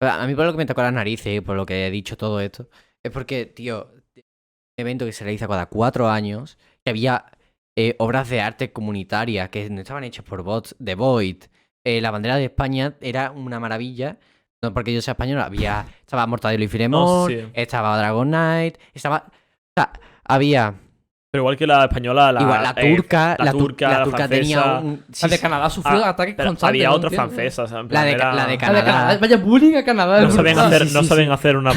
A mí por lo que me tocó las narices y por lo que he dicho todo esto, es porque, tío, un evento que se realiza cada 4 años, que había obras de arte comunitarias que no estaban hechas por bots, The Void. La bandera de España era una maravilla. No porque yo sea español, estaba Mortadelo y Filemón, No, sí. estaba Dragon Knight, estaba. O sea, había. Pero igual que la española, Igual la turca, la turca, la turca francesa. tenía un. La de Canadá sufrió ataques pero constantes. había no otra entiendo. francesa. O sea, en La plan, de, era- la de La de Canadá. Canadá. Vaya bullying a Canadá. No es sabían brutal. hacer, no sabían hacer una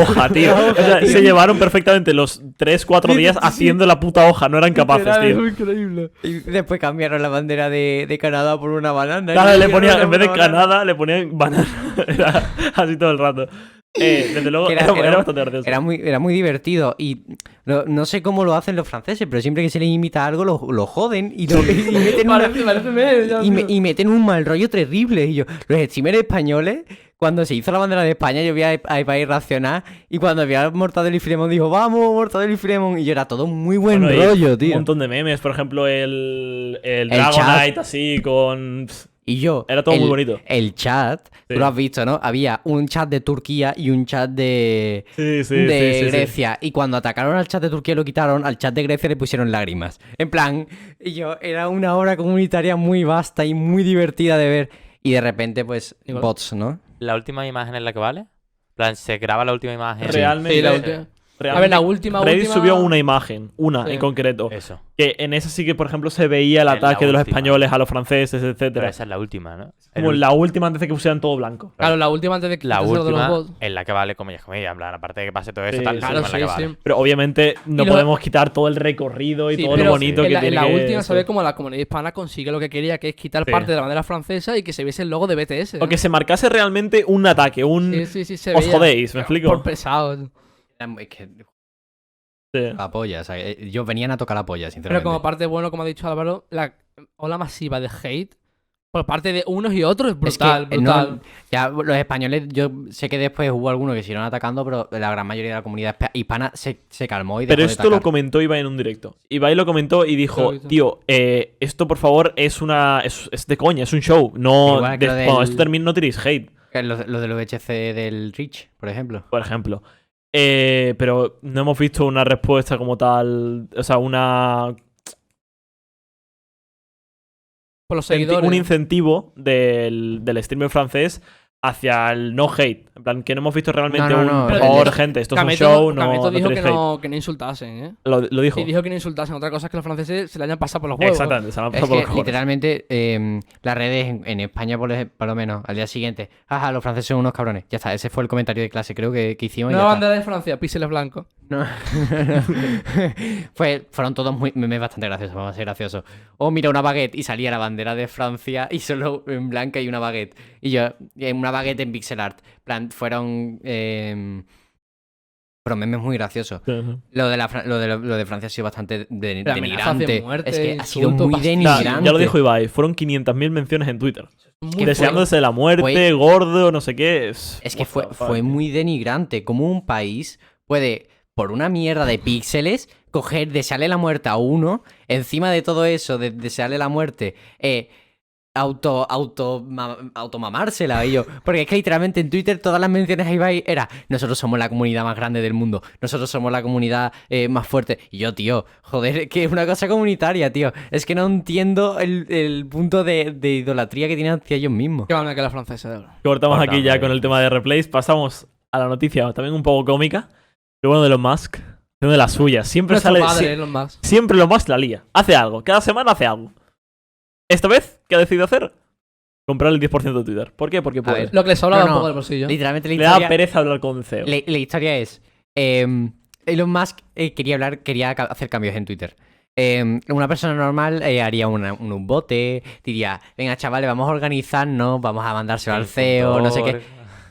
hoja, tío. O sea, se llevaron perfectamente los 3-4 días haciendo la puta hoja. No eran capaces, Literal, tío. es increíble. Y después cambiaron la bandera de Canadá por una banana. Claro, Y le pusieron ponían, en vez de una banana. Canadá, le ponían banana. Era así todo el rato. Desde luego, Que era bastante gracioso. Era muy divertido. Y no sé cómo lo hacen los franceses, pero siempre que se les imita algo lo joden y meten Parece medio, ya, tío. y meten un mal rollo terrible. Y yo, los streamers españoles, cuando se hizo la bandera de España, yo vi a Ibai reaccionar. Y cuando vi a Mortadelo y Filemón, dijo, vamos, Mortadelo y Filemón. Y yo, era todo muy buen Bueno, y rollo, Un tío. montón de memes. Por ejemplo, el chat. Dragonite así con... Y yo, Era todo muy bonito. El chat, Sí. tú lo has visto, ¿no? Había un chat de Turquía y un chat de Sí, Grecia. Y cuando atacaron al chat de Turquía y lo quitaron, al chat de Grecia le pusieron lágrimas. En plan, y yo, era una obra comunitaria muy vasta y muy divertida de ver. Y de repente, pues, Igual. bots, ¿no? ¿La última imagen es la que vale? En plan, se graba la última imagen. Realmente. Sí, la última. realmente A ver, la última. Reddit subió una imagen, una Sí. en concreto. Eso. Que en esa sí que, por ejemplo, se veía el Es la ataque de los última. españoles a los franceses, Pero etcétera. esa es la última, ¿no? Como la última antes de que pusieran todo blanco. Claro, la última antes de que La quitarse lo de los última bots. es la que vale, comillas, comillas. En plan, aparte de que pase todo eso, Sí, tal, claro, la última es la que vale. Pero obviamente no Y lo- podemos quitar todo el recorrido y Sí, todo pero lo bonito en que la, tiene en la que última se ser. ve como la comunidad hispana consigue lo que quería, que es quitar Sí. parte de la bandera francesa y que se viese el logo de BTS. O que se marcase realmente un ataque, un... Sí, se Os veía. jodéis, ¿me explico? Por pesados. Es que Sí. la polla, o sea, ellos venían a tocar la polla, Pero sinceramente. como parte bueno, como ha dicho Álvaro, la ola masiva de hate Por parte de unos y otros, es Es que, brutal, brutal. no, ya los españoles, yo sé que después hubo algunos que siguieron atacando, pero la gran mayoría de la comunidad hispana se calmó y dejó Pero de esto lo atacar. comentó Ibai en un directo. Ibai lo comentó y dijo, Lo he visto. tío, esto por favor es de coña, es un show. No, Igual que lo cuando del- esto termine no tiréis hate, Lo del VHC del Rich, por ejemplo. por ejemplo. Pero no hemos visto una respuesta como tal, o sea, Por los seguidores. un incentivo del streamer francés hacia el no hate. En plan, que no hemos visto realmente No. por Pero favor, es- gente, esto es un Cameto- show, Cameto no dijo tiréis que hate. que no insultasen, ¿eh? Lo dijo. Sí, dijo que no insultasen. Otra cosa es que los franceses se le hayan pasado por los huevos. Exactamente, se me ha Es pasado por que los cojones. literalmente las redes en España, por lo menos, al día siguiente, ajá, los franceses son unos cabrones. Ya está, ese fue el comentario de clase, creo que hicimos. y Nueva ya está. bandera de Francia, píxeles blancos. No. Fueron todos memes bastante graciosos, vamos a ser graciosos. O mira una baguette y salía la bandera de Francia y solo en blanca y una baguette. Y yo, una baguette en pixel art. Plan, fueron memes muy graciosos. Lo de Francia ha sido bastante La amenaza de denigrante. muerte, Es que ha sido insulto, muy fastidio. denigrante. Ya lo dijo Ibai, fueron 500.000 menciones en Twitter. Muy Deseándose la muerte, Fue- gordo, no sé qué. Es que what fue, the fuck. fue muy denigrante. Como un país puede, por una mierda de píxeles, coger, desearle la muerte a uno, encima de todo eso, de desearle la muerte, automamársela. Y yo. Porque es que literalmente en Twitter todas las menciones a Ibai era: nosotros somos la comunidad más grande del mundo, nosotros somos la comunidad más fuerte. Y yo, tío, joder, que es una cosa comunitaria, tío. Es que no entiendo el punto de idolatría que tienen hacia ellos mismos. Qué mal que los franceses, de verdad. Cortamos aquí Cortamos, ya con el tema de replays. Pasamos a la noticia también un poco cómica. Lo bueno de Elon Musk, uno de las suyas. Siempre Nuestro sale. padre, Elon Musk. Siempre Elon Musk la lía. Hace algo. Cada semana hace algo. Esta vez, ¿qué ha decidido hacer? Comprar el 10% de Twitter. ¿Por qué? Porque puede. ver, Lo que les sobraba No, un no. poco del bolsillo. Literalmente la Le da historia, pereza hablar con el CEO. la historia es: Elon Musk quería hacer cambios en Twitter. Una persona normal haría un bote, diría: venga, chavales, vamos a organizarnos, vamos a mandárselo al CEO, no sé qué.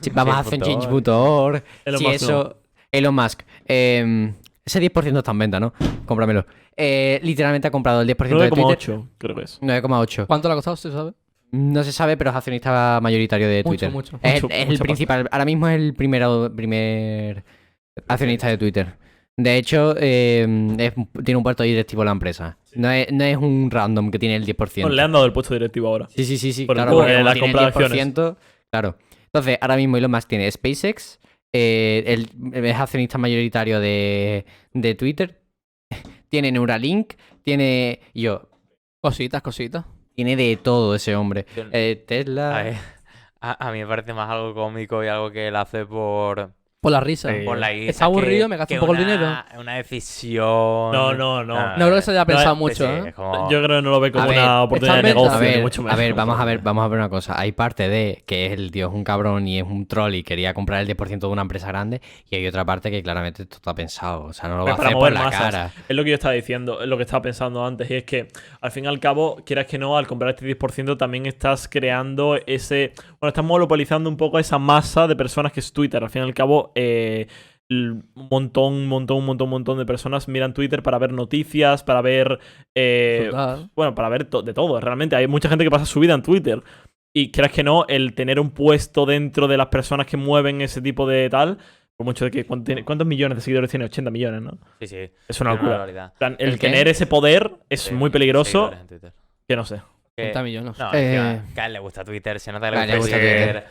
Sí, vamos a hacer un change.org. Elon Si Musk eso. Elon Musk. Ese 10% está en venta, ¿no? Cómpramelo. Literalmente ha comprado el 10% de Twitter. 9,8 creo que es. 9,8. ¿Cuánto le ha costado, se sabe? No se sabe, pero es accionista mayoritario de Mucho, Twitter. mucho. Es Mucho, el mucha principal. Ahora mismo es el primer accionista de Twitter. De hecho, tiene un puesto directivo la empresa. No es un random que tiene el 10%. Bueno, le han dado el puesto directivo ahora. Sí, Por- claro, por porque la como tiene compra de el 10%, claro. Entonces, ahora mismo Elon Musk tiene SpaceX, él es accionista mayoritario de Twitter, tiene Neuralink, tiene Cositas. tiene de todo ese hombre. Yo- Tesla. A ver, a mí me parece más algo cómico y algo que él hace por Por la risa. Sí. la guisa. Está aburrido, que- me gasto que un poco el una- dinero. Una decisión. No. No creo que se haya pensado No, mucho, Sí, ¿eh? es como- Yo creo que no lo ve como A ver, una oportunidad de está en venta. negocio, A ni ver, mucho menos. vamos a ver una cosa. Hay parte de que el tío es un cabrón y es un troll y quería comprar el 10% de una empresa grande, y hay otra parte que claramente esto está pensado. O sea, no lo va a Para hacer mover por la masas. cara. Es lo que yo estaba diciendo, es lo que estaba pensando antes, y es que al fin y al cabo, quieras que no, al comprar este 10% también estás creando estás monopolizando un poco esa masa de personas que es Twitter. Al fin y al cabo, un montón de personas miran Twitter para ver noticias, para ver Total. para ver de todo. Realmente hay mucha gente que pasa su vida en Twitter. Y creas que no, el tener un puesto dentro de las personas que mueven ese tipo de tal, por mucho de que ¿cuántos millones de seguidores tiene? 80 millones, ¿no? Sí, sí. Es una locura. barbaridad. En plan, el ¿El qué? tener ese poder es Sí, muy peligroso, seguidores en Twitter. que no sé. Que- 30 millones. No, Eh, que a él le gusta Twitter, se nota que Vale, le le gusta gusta Twitter.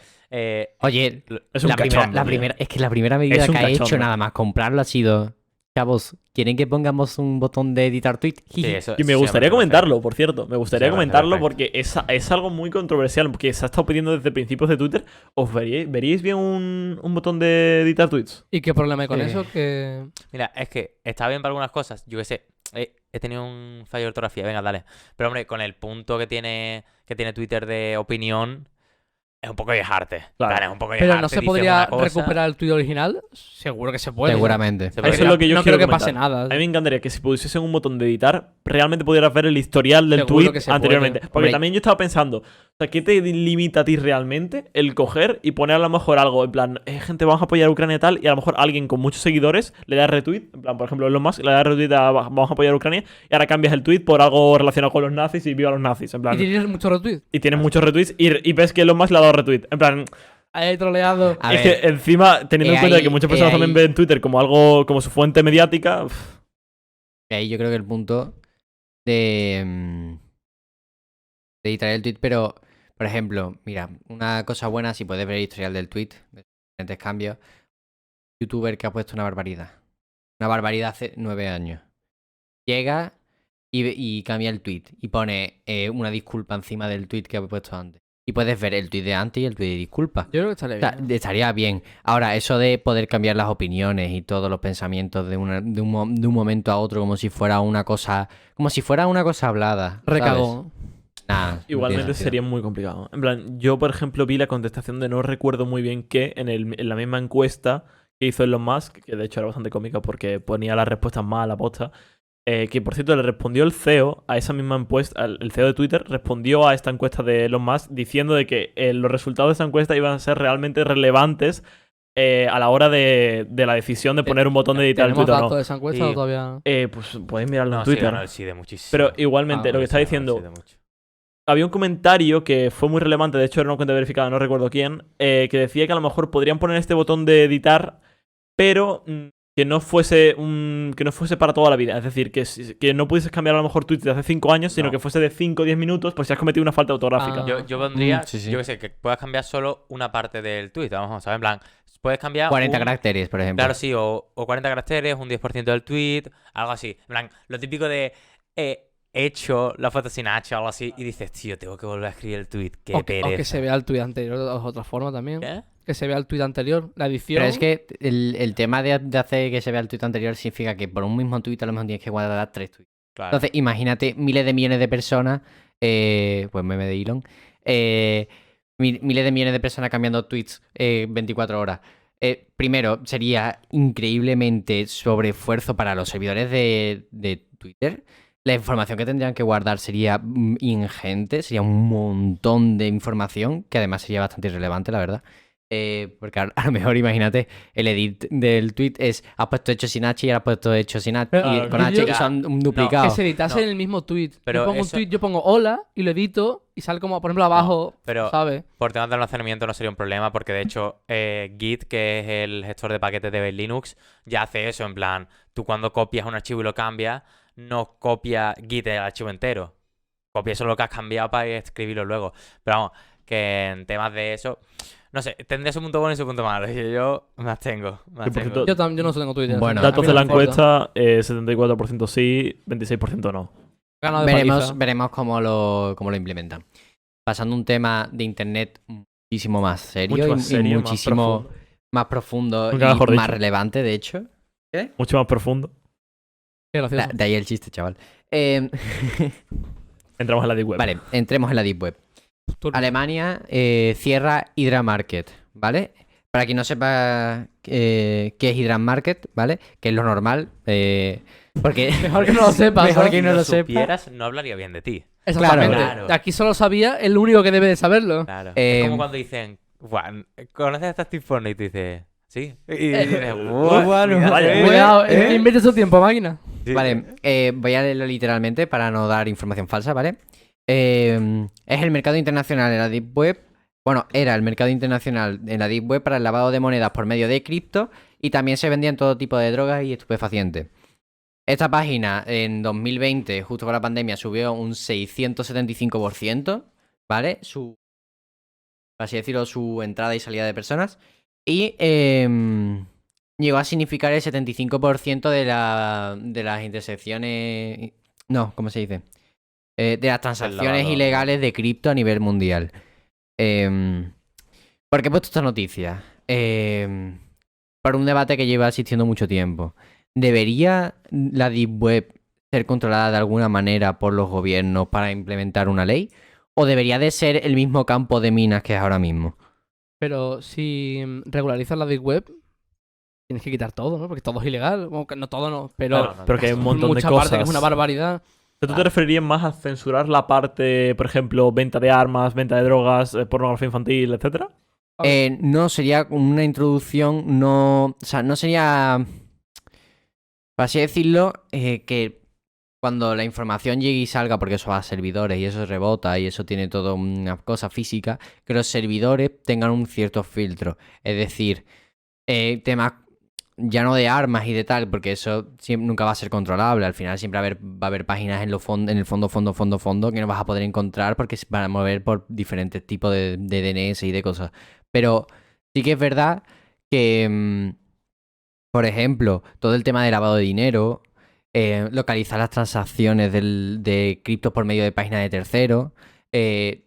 Oye, Es un la primera, cachondo, tío. es que la primera medida Es un que ha hecho cachondo. nada más comprarlo ha sido: chavos, ¿quieren que pongamos un botón de editar tweet? sí, eso- Y me eso gustaría me parece comentarlo, por cierto. Me gustaría Sí, me parece comentarlo perfecto. porque es algo muy controversial, porque se ha estado pidiendo desde principios de Twitter. ¿Os veríais bien un botón de editar tweets? ¿Y qué problema hay con Eh. eso? Que... Mira, es que está bien para algunas cosas. Yo qué sé, he tenido un fallo de ortografía, venga, dale. Pero hombre, con el punto que tiene Twitter de opinión, es un poco viejarte. Claro. Es un poco Pero viejarte, no se dices podría una cosa, recuperar el tuyo original. Seguro que se puede. Seguramente. se Eso es podría. lo que yo no quiero creo que comentar. pase nada. A mí me encantaría que si pusiesen un botón de editar, realmente pudieras ver el historial del Seguro tweet que se anteriormente. puede. Porque Hombre. también yo estaba pensando, sea, ¿qué te limita a ti realmente el coger y poner a lo mejor algo? En plan, gente, vamos a apoyar a Ucrania y tal, y a lo mejor alguien con muchos seguidores le da retweet, en plan, por ejemplo, Elon Musk le da retweet a vamos a apoyar a Ucrania, y ahora cambias el tweet por algo relacionado con los nazis y viva los nazis, en Y plan. tienes mucho retweet. Y tienes muchos retweets y ves que Elon Musk le ha dado retweet. En plan, Ahí troleado. A es ver, que encima, teniendo en cuenta ahí- que muchas personas también ahí- ven Twitter como algo, como su fuente mediática, y ahí yo creo que el punto de editar el tweet, pero, por ejemplo, mira, una cosa buena, si puedes ver el historial del tweet, de diferentes cambios, youtuber que ha puesto una barbaridad. Una barbaridad hace 9 años. Llega y cambia el tweet y pone una disculpa encima del tweet que ha puesto antes. Y puedes ver el tweet de antes y el tweet de disculpa. Yo creo que estaría O sea, bien. estaría bien. Ahora, eso de poder cambiar las opiniones y todos los pensamientos de un momento a otro como si fuera una cosa hablada. ¿sabes? Recagó. Nah, no igualmente tiene sentido. sería muy complicado. En plan, yo, por ejemplo, vi la contestación de no recuerdo muy bien qué en la misma encuesta que hizo Elon Musk, que de hecho era bastante cómica porque ponía las respuestas mal a la posta. Que por cierto le respondió el CEO a esa misma encuesta, el CEO de Twitter respondió a esta encuesta de Elon Musk diciendo de que los resultados de esa encuesta iban a ser realmente relevantes a la hora de la decisión de poner un botón de editar el ¿Tenemos tweet o datos no. de esa encuesta Sí. o todavía? Pues podéis mirarlo No, en sí, Twitter. bueno, sí, de muchísimo. Pero igualmente, Ah, lo que está Sí, diciendo, sí, de mucho. había un comentario que fue muy relevante, de hecho era una cuenta verificada, no recuerdo quién, que decía que a lo mejor podrían poner este botón de editar, pero que no fuese para toda la vida. Es decir, que no pudieses cambiar a lo mejor tweets de hace 5 años, sino No. que fuese de 5 o 10 minutos, pues si has cometido una falta ortográfica. Ah. Yo pondría, Sí, sí. yo qué sé, que puedas cambiar solo una parte del tweet. Vamos a ver, en plan, puedes cambiar 40 un- caracteres, por ejemplo. Claro, sí, o 40 caracteres, un 10% del tweet, algo así. En plan, lo típico de hecho la foto sin H o algo así, y dices, tío, tengo que volver a escribir el tweet. Qué O pereza. que se vea el tweet anterior de otra forma también. ¿Qué? Que se vea el tweet anterior. La edición. Pero es que el tema de hacer que se vea el tweet anterior significa que por un mismo tweet a lo mejor tienes que guardar 3 tweets. Claro. Entonces, imagínate miles de millones de personas, pues meme de Elon, miles de millones de personas cambiando tweets 24 horas. Primero, sería increíblemente sobreesfuerzo para los servidores de Twitter. La información que tendrían que guardar sería ingente, sería un montón de información, que además sería bastante irrelevante, la verdad. Porque a lo mejor, imagínate, el edit del tweet es has puesto hecho sin H y ahora has puesto hecho sin H Claro, y con que H yo- y son un que duplicado. se editase No. en el mismo tweet. Pero Yo pongo eso- un tweet, yo pongo hola y lo edito y sale como, por ejemplo, abajo, pero- ¿sabes? Por temas de almacenamiento no sería un problema, porque de hecho Git, que es el gestor de paquetes de Linux, ya hace eso. En plan, tú cuando copias un archivo y lo cambias, no copia Git el archivo entero. Copia solo lo que has cambiado para escribirlo luego. Pero vamos, que en temas de eso, no sé, tendría su punto bueno y su punto malo. Y yo me abstengo. Me Que, por abstengo. cierto, Yo no tengo Twitter. Bueno. a mí datos no de la me importa. encuesta, 74% sí, 26% no. Ganado de paliza. Veremos cómo lo implementan. Pasando a un tema de internet muchísimo más serio, Mucho más y serio, más muchísimo profundo. más profundo Nunca y mejor más dicho. relevante, de hecho. Mucho más profundo. Qué gracioso. De ahí el chiste, chaval. Entramos en la deep web. Vale, entremos en la Deep Web. Turbio. Alemania cierra Hydra Market, ¿vale? Para quien no sepa qué es Hydra Market, ¿vale? Que es lo normal. Porque Mejor que no lo sepas. Mejor ¿no? que Si no lo sepa. supieras, no hablaría bien de ti. Exactamente. Claro. Aquí solo sabía el único que debe de saberlo. Claro. Eh, Es como cuando dicen, "Buah, ¿conoces a este Steve Porno?" Y tú dices, ¿sí? Y dices, "Buah, bueno, cuidado, vaya, Cuidado, ¿eh? invierte su tiempo, máquina. Sí. Vale, voy a leerlo literalmente para no dar información falsa, ¿vale? Es el mercado internacional en la Deep Web. Bueno, era el mercado internacional en la Deep Web para el lavado de monedas por medio de cripto y también se vendían todo tipo de drogas y estupefacientes. Esta página en 2020, justo con la pandemia, subió un 675%, ¿vale? Por así decirlo, su entrada y salida de personas. Y llegó a significar el 75% de las intersecciones... No, ¿cómo se dice? De las transacciones lavado. ilegales de cripto a nivel mundial. ¿Por qué he puesto esta noticia? Por un debate que lleva existiendo mucho tiempo. ¿Debería la Deep Web ser controlada de alguna manera por los gobiernos para implementar una ley? ¿O debería de ser el mismo campo de minas que es ahora mismo? Pero si regularizas la Deep Web, tienes que quitar todo, ¿no? Porque todo es ilegal. Bueno, que no todo, no. Pero Claro, pero que hay un montón de mucha cosas. parte que es una barbaridad. ¿Tú te referirías más a censurar la parte, por ejemplo, venta de armas, venta de drogas, pornografía infantil, etcétera? No, sería una introducción, no. O sea, no sería. Por así decirlo, que cuando la información llegue y salga, porque eso va a servidores y eso rebota y eso tiene toda una cosa física, que los servidores tengan un cierto filtro. Es decir, temas ya no de armas y de tal, porque eso nunca va a ser controlable. Al final siempre va a haber páginas en el fondo que no vas a poder encontrar porque se van a mover por diferentes tipos de DNS y de cosas. Pero sí que es verdad que, por ejemplo, todo el tema de lavado de dinero, localizar las transacciones de criptos por medio de páginas de terceros,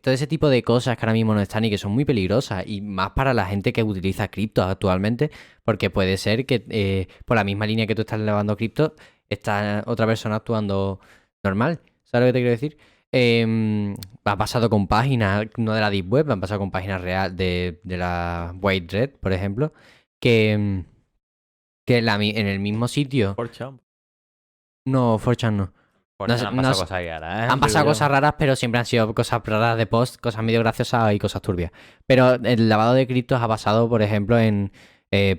todo ese tipo de cosas que ahora mismo no están y que son muy peligrosas, y más para la gente que utiliza criptos actualmente, porque puede ser que por la misma línea que tú estás lavando criptos, está otra persona actuando normal. ¿Sabes lo que te quiero decir? Ha pasado con páginas, no de la Deep Web, han pasado con páginas real de la White Red, por ejemplo, que en el mismo sitio. 4chan. No, 4chan no. Por No eso sé- han no pasado sé- cosas ahí ahora, ¿eh? Han pasado ya. cosas raras, pero siempre han sido cosas raras de post, cosas medio graciosas y cosas turbias. Pero el lavado de criptos ha pasado, por ejemplo, en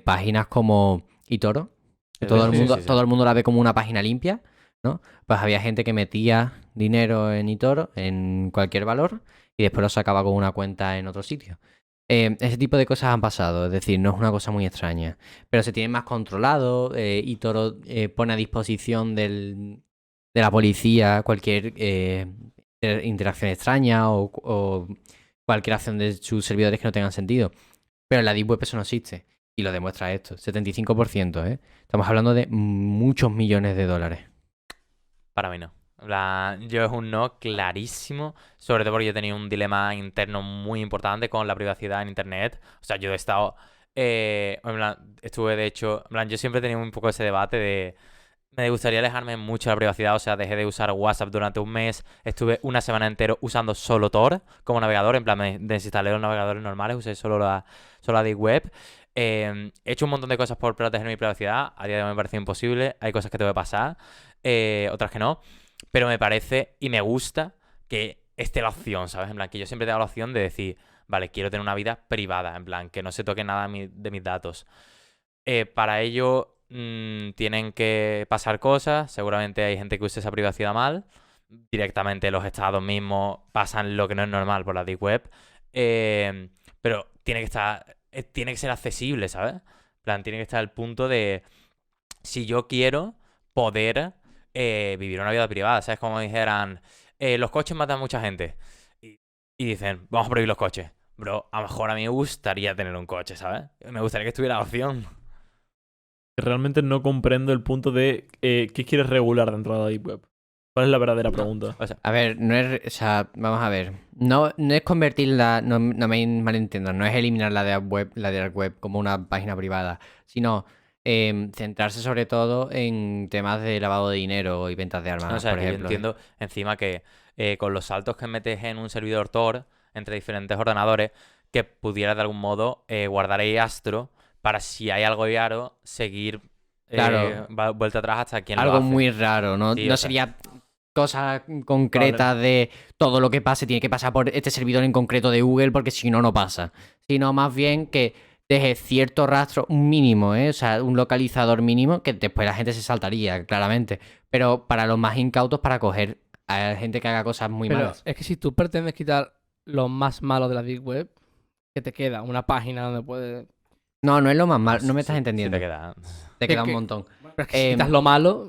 páginas como eToro. Que Sí, todo el sí, mundo, sí, sí. todo el mundo la ve como una página limpia, ¿no? Pues había gente que metía dinero en eToro, en cualquier valor, y después lo sacaba con una cuenta en otro sitio. Ese tipo de cosas han pasado, es decir, no es una cosa muy extraña. Pero se tiene más controlado, eToro pone a disposición de la policía cualquier interacción extraña o cualquier acción de sus servidores que no tengan sentido. Pero en la Deep Web eso no existe. Y lo demuestra esto, 75%, ¿eh? Estamos hablando de muchos millones de dólares. Para mí no. Yo es un no clarísimo, sobre todo porque yo he tenido un dilema interno muy importante con la privacidad en internet. O sea, yo he estado, en plan, estuve de hecho, en plan, yo siempre he tenido un poco ese debate de, me gustaría alejarme mucho de la privacidad, o sea, dejé de usar WhatsApp durante un mes, estuve una semana entera usando solo Tor como navegador, en plan, me desinstalé los navegadores normales, usé solo la Deep Web. He hecho un montón de cosas por proteger mi privacidad, a día de hoy me parece imposible, hay cosas que tengo que pasar, otras que no, pero me parece y me gusta que esté la opción, ¿sabes? En plan, que yo siempre tengo la opción de decir, vale, quiero tener una vida privada, en plan, que no se toque nada de mis datos. Para ello tienen que pasar cosas, seguramente hay gente que use esa privacidad mal, directamente los estados mismos pasan lo que no es normal por la Deep Web, pero tiene que ser accesible, ¿sabes? En plan, tiene que estar al punto de, si yo quiero, poder vivir una vida privada, ¿sabes? Como dijeran, los coches matan a mucha gente. Y dicen, vamos a prohibir los coches. Bro, a lo mejor a mí me gustaría tener un coche, ¿sabes? Me gustaría que estuviera la opción. Realmente no comprendo el punto de qué quieres regular dentro de la Deep Web. ¿Cuál es la verdadera pregunta? O sea, A ver, no es. O sea, vamos a ver. No es convertirla. No me malentiendan. No es eliminar la dark web como una página privada. Sino centrarse sobre todo en temas de lavado de dinero y ventas de armas, o sea, por que yo ejemplo. entiendo encima que con los saltos que metes en un servidor Tor entre diferentes ordenadores, que pudieras de algún modo guardar ahí Astro para si hay algo raro, seguir Claro. vuelta atrás hasta quien lo Algo hace. muy raro, ¿no? Sí, No o sea. sería cosas concretas de todo lo que pase tiene que pasar por este servidor en concreto de Google porque si no, no pasa. Sino más bien que deje cierto rastro, un mínimo, ¿eh? O sea, un localizador mínimo que después la gente se saltaría, claramente. Pero para los más incautos, para coger a gente que haga cosas muy Pero malas. es que si tú pretendes quitar lo más malo de la Deep Web, ¿qué te queda? Una página donde puedes... No, no es lo más malo, no me estás Sí, entendiendo. sí te queda. Te queda un que- montón. Pero es que si quitas lo malo...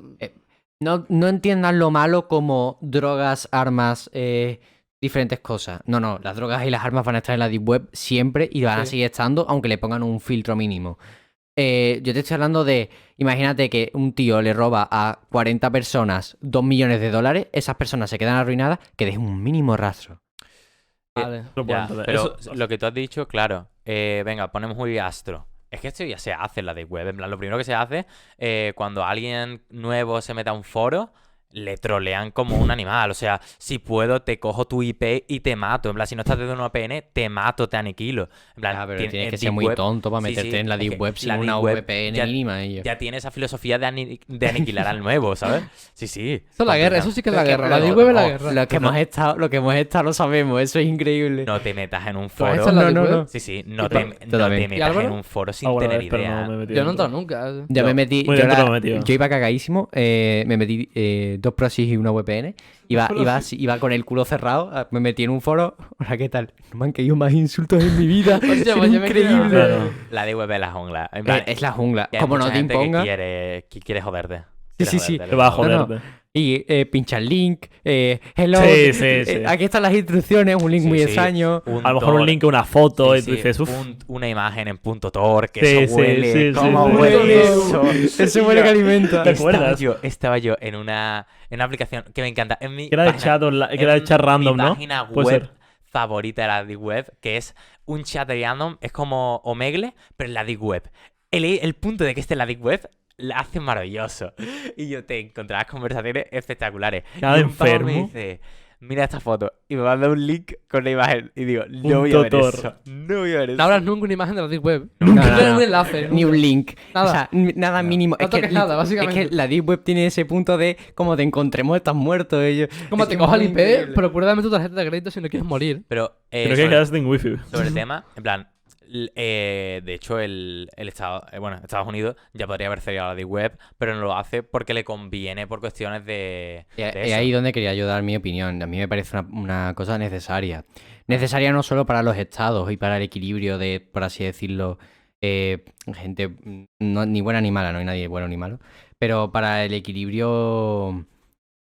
No entiendas lo malo como drogas, armas, diferentes cosas. No, las drogas y las armas van a estar en la Deep Web siempre y van a Sí. seguir estando, aunque le pongan un filtro mínimo. Yo te estoy hablando de, imagínate que un tío le roba a 40 personas 2 millones de dólares, esas personas se quedan arruinadas, que dejen un mínimo rastro. Vale. No puedo Ya, entender. pero Eso- lo que tú has dicho, claro. Venga, ponemos muy Astro. Es que esto ya se hace en la Deep Web. En plan, lo primero que se hace cuando alguien nuevo se mete a un foro le trolean como un animal. O sea, si puedo, te cojo tu IP y te mato. En plan, si no estás desde una VPN, te mato, te aniquilo. En plan, Ya, pero tien- tienes en que ser Deep muy Web- tonto para sí, meterte sí, en la es Deep que Web sin la una Deep Web VPN ya- mínima. Y yo. Ya tiene esa filosofía de aniquilar al nuevo, ¿sabes? Sí, sí. Eso es la guerra, eso sí que es la guerra. La Deep Lo- Web es la lo- guerra. Lo que hemos estado lo sabemos, eso es increíble. No te metas en un ¿Tú has foro. hecho la No, Deep no, Web? no. Sí, sí, no Yo te, también. no te ¿Y metas Álvaro? en un foro sin Alguna tener vez, pero idea. no me he metido Yo no he dentro. entrado nunca. Yo me metí, muy yo, dentro era- no me he metido. yo iba cagadísimo, me metí 2 proxies y una VPN, iba con el culo cerrado, me metí en un foro, hola, ¿qué tal? No me han caído más insultos en mi vida, Hostia, es pues yo me creo- increíble. Claro. La de web es la jungla. En plan, Es la jungla, que hay como no mucha te gente imponga. que quiere joderte. Sí, Quiere sí, sí. joderte, Te va a le- No, no. joderte. Y pincha el link, hello, Sí, sí, sí. aquí están las instrucciones, un link Sí, muy sí. extraño. A lo mejor un Tor, link, una foto, sí, y tú sí, dices, uff. una imagen en punto Tor, que Sí, eso sí, huele. sí, ¿Cómo sí, sí. huele Sí. eso? Eso huele que alimenta. ¿Te acuerdas? Estaba yo en una aplicación que me encanta. En mi Que era de página- chat, que era de chat random, mi ¿no? página Puede web ser. favorita de la Deep Web, que es un chat random, es como Omegle, pero en la Deep Web. El punto de que esté en la Deep Web la hace maravilloso. Y yo te encontrarás conversaciones espectaculares. Nada Y un pavo me enfermo. dice, mira esta foto. Y me manda un link con la imagen. Y digo, no Un voy a ver tutor. eso. No voy a ver eso. No abras nunca una imagen de la Deep Web. No, Nunca. no, no. Un enlace. Ni nunca. un link. Nada. O sea, nada mínimo. No toques nada, básicamente. Es que la Deep Web tiene ese punto de como te encontremos, estás muerto. Como Es te que coja es el muy IP, increíble. pero puedes darme tu tarjeta de crédito si no quieres morir. Pero, Creo que quedaste sin wifi. sobre el tema, en plan, de hecho, el Estado, Estados Unidos ya podría haber cerrado la Deep Web, pero no lo hace porque le conviene por cuestiones de Es eso. ahí donde quería yo dar mi opinión. A mí me parece una cosa necesaria. Necesaria no solo para los estados y para el equilibrio de, por así decirlo, gente ni buena ni mala, no hay nadie bueno ni malo, pero para el equilibrio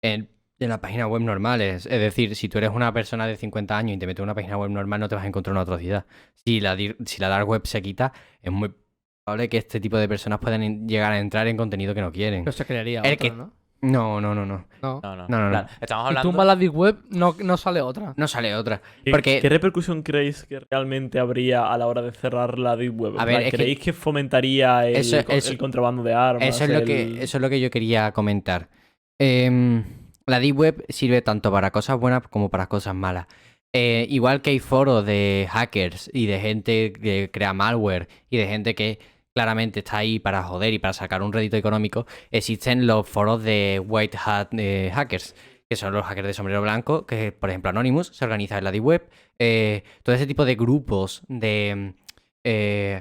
en las páginas web normales. Es decir, si tú eres una persona de 50 años y te metes en una página web normal, no te vas a encontrar una atrocidad. Si la dark web se quita, es muy probable que este tipo de personas puedan llegar a entrar en contenido que no quieren. Pero se crearía El otra, que- ¿no? No. No. No, No, en no. plan, estamos Si hablando... tumba la Deep Web, no sale otra. No sale otra. ¿Qué, Porque- ¿Qué repercusión creéis que realmente habría a la hora de cerrar la Deep Web? A ver, es que- ¿Creéis que fomentaría Eso- el contrabando de armas? Eso es lo que yo quería comentar. La Deep Web sirve tanto para cosas buenas como para cosas malas. Igual que hay foros de hackers y de gente que crea malware y de gente que claramente está ahí para joder y para sacar un rédito económico, existen los foros de White Hat hackers, que son los hackers de sombrero blanco, que por ejemplo Anonymous se organiza en la Deep Web. Todo ese tipo de grupos de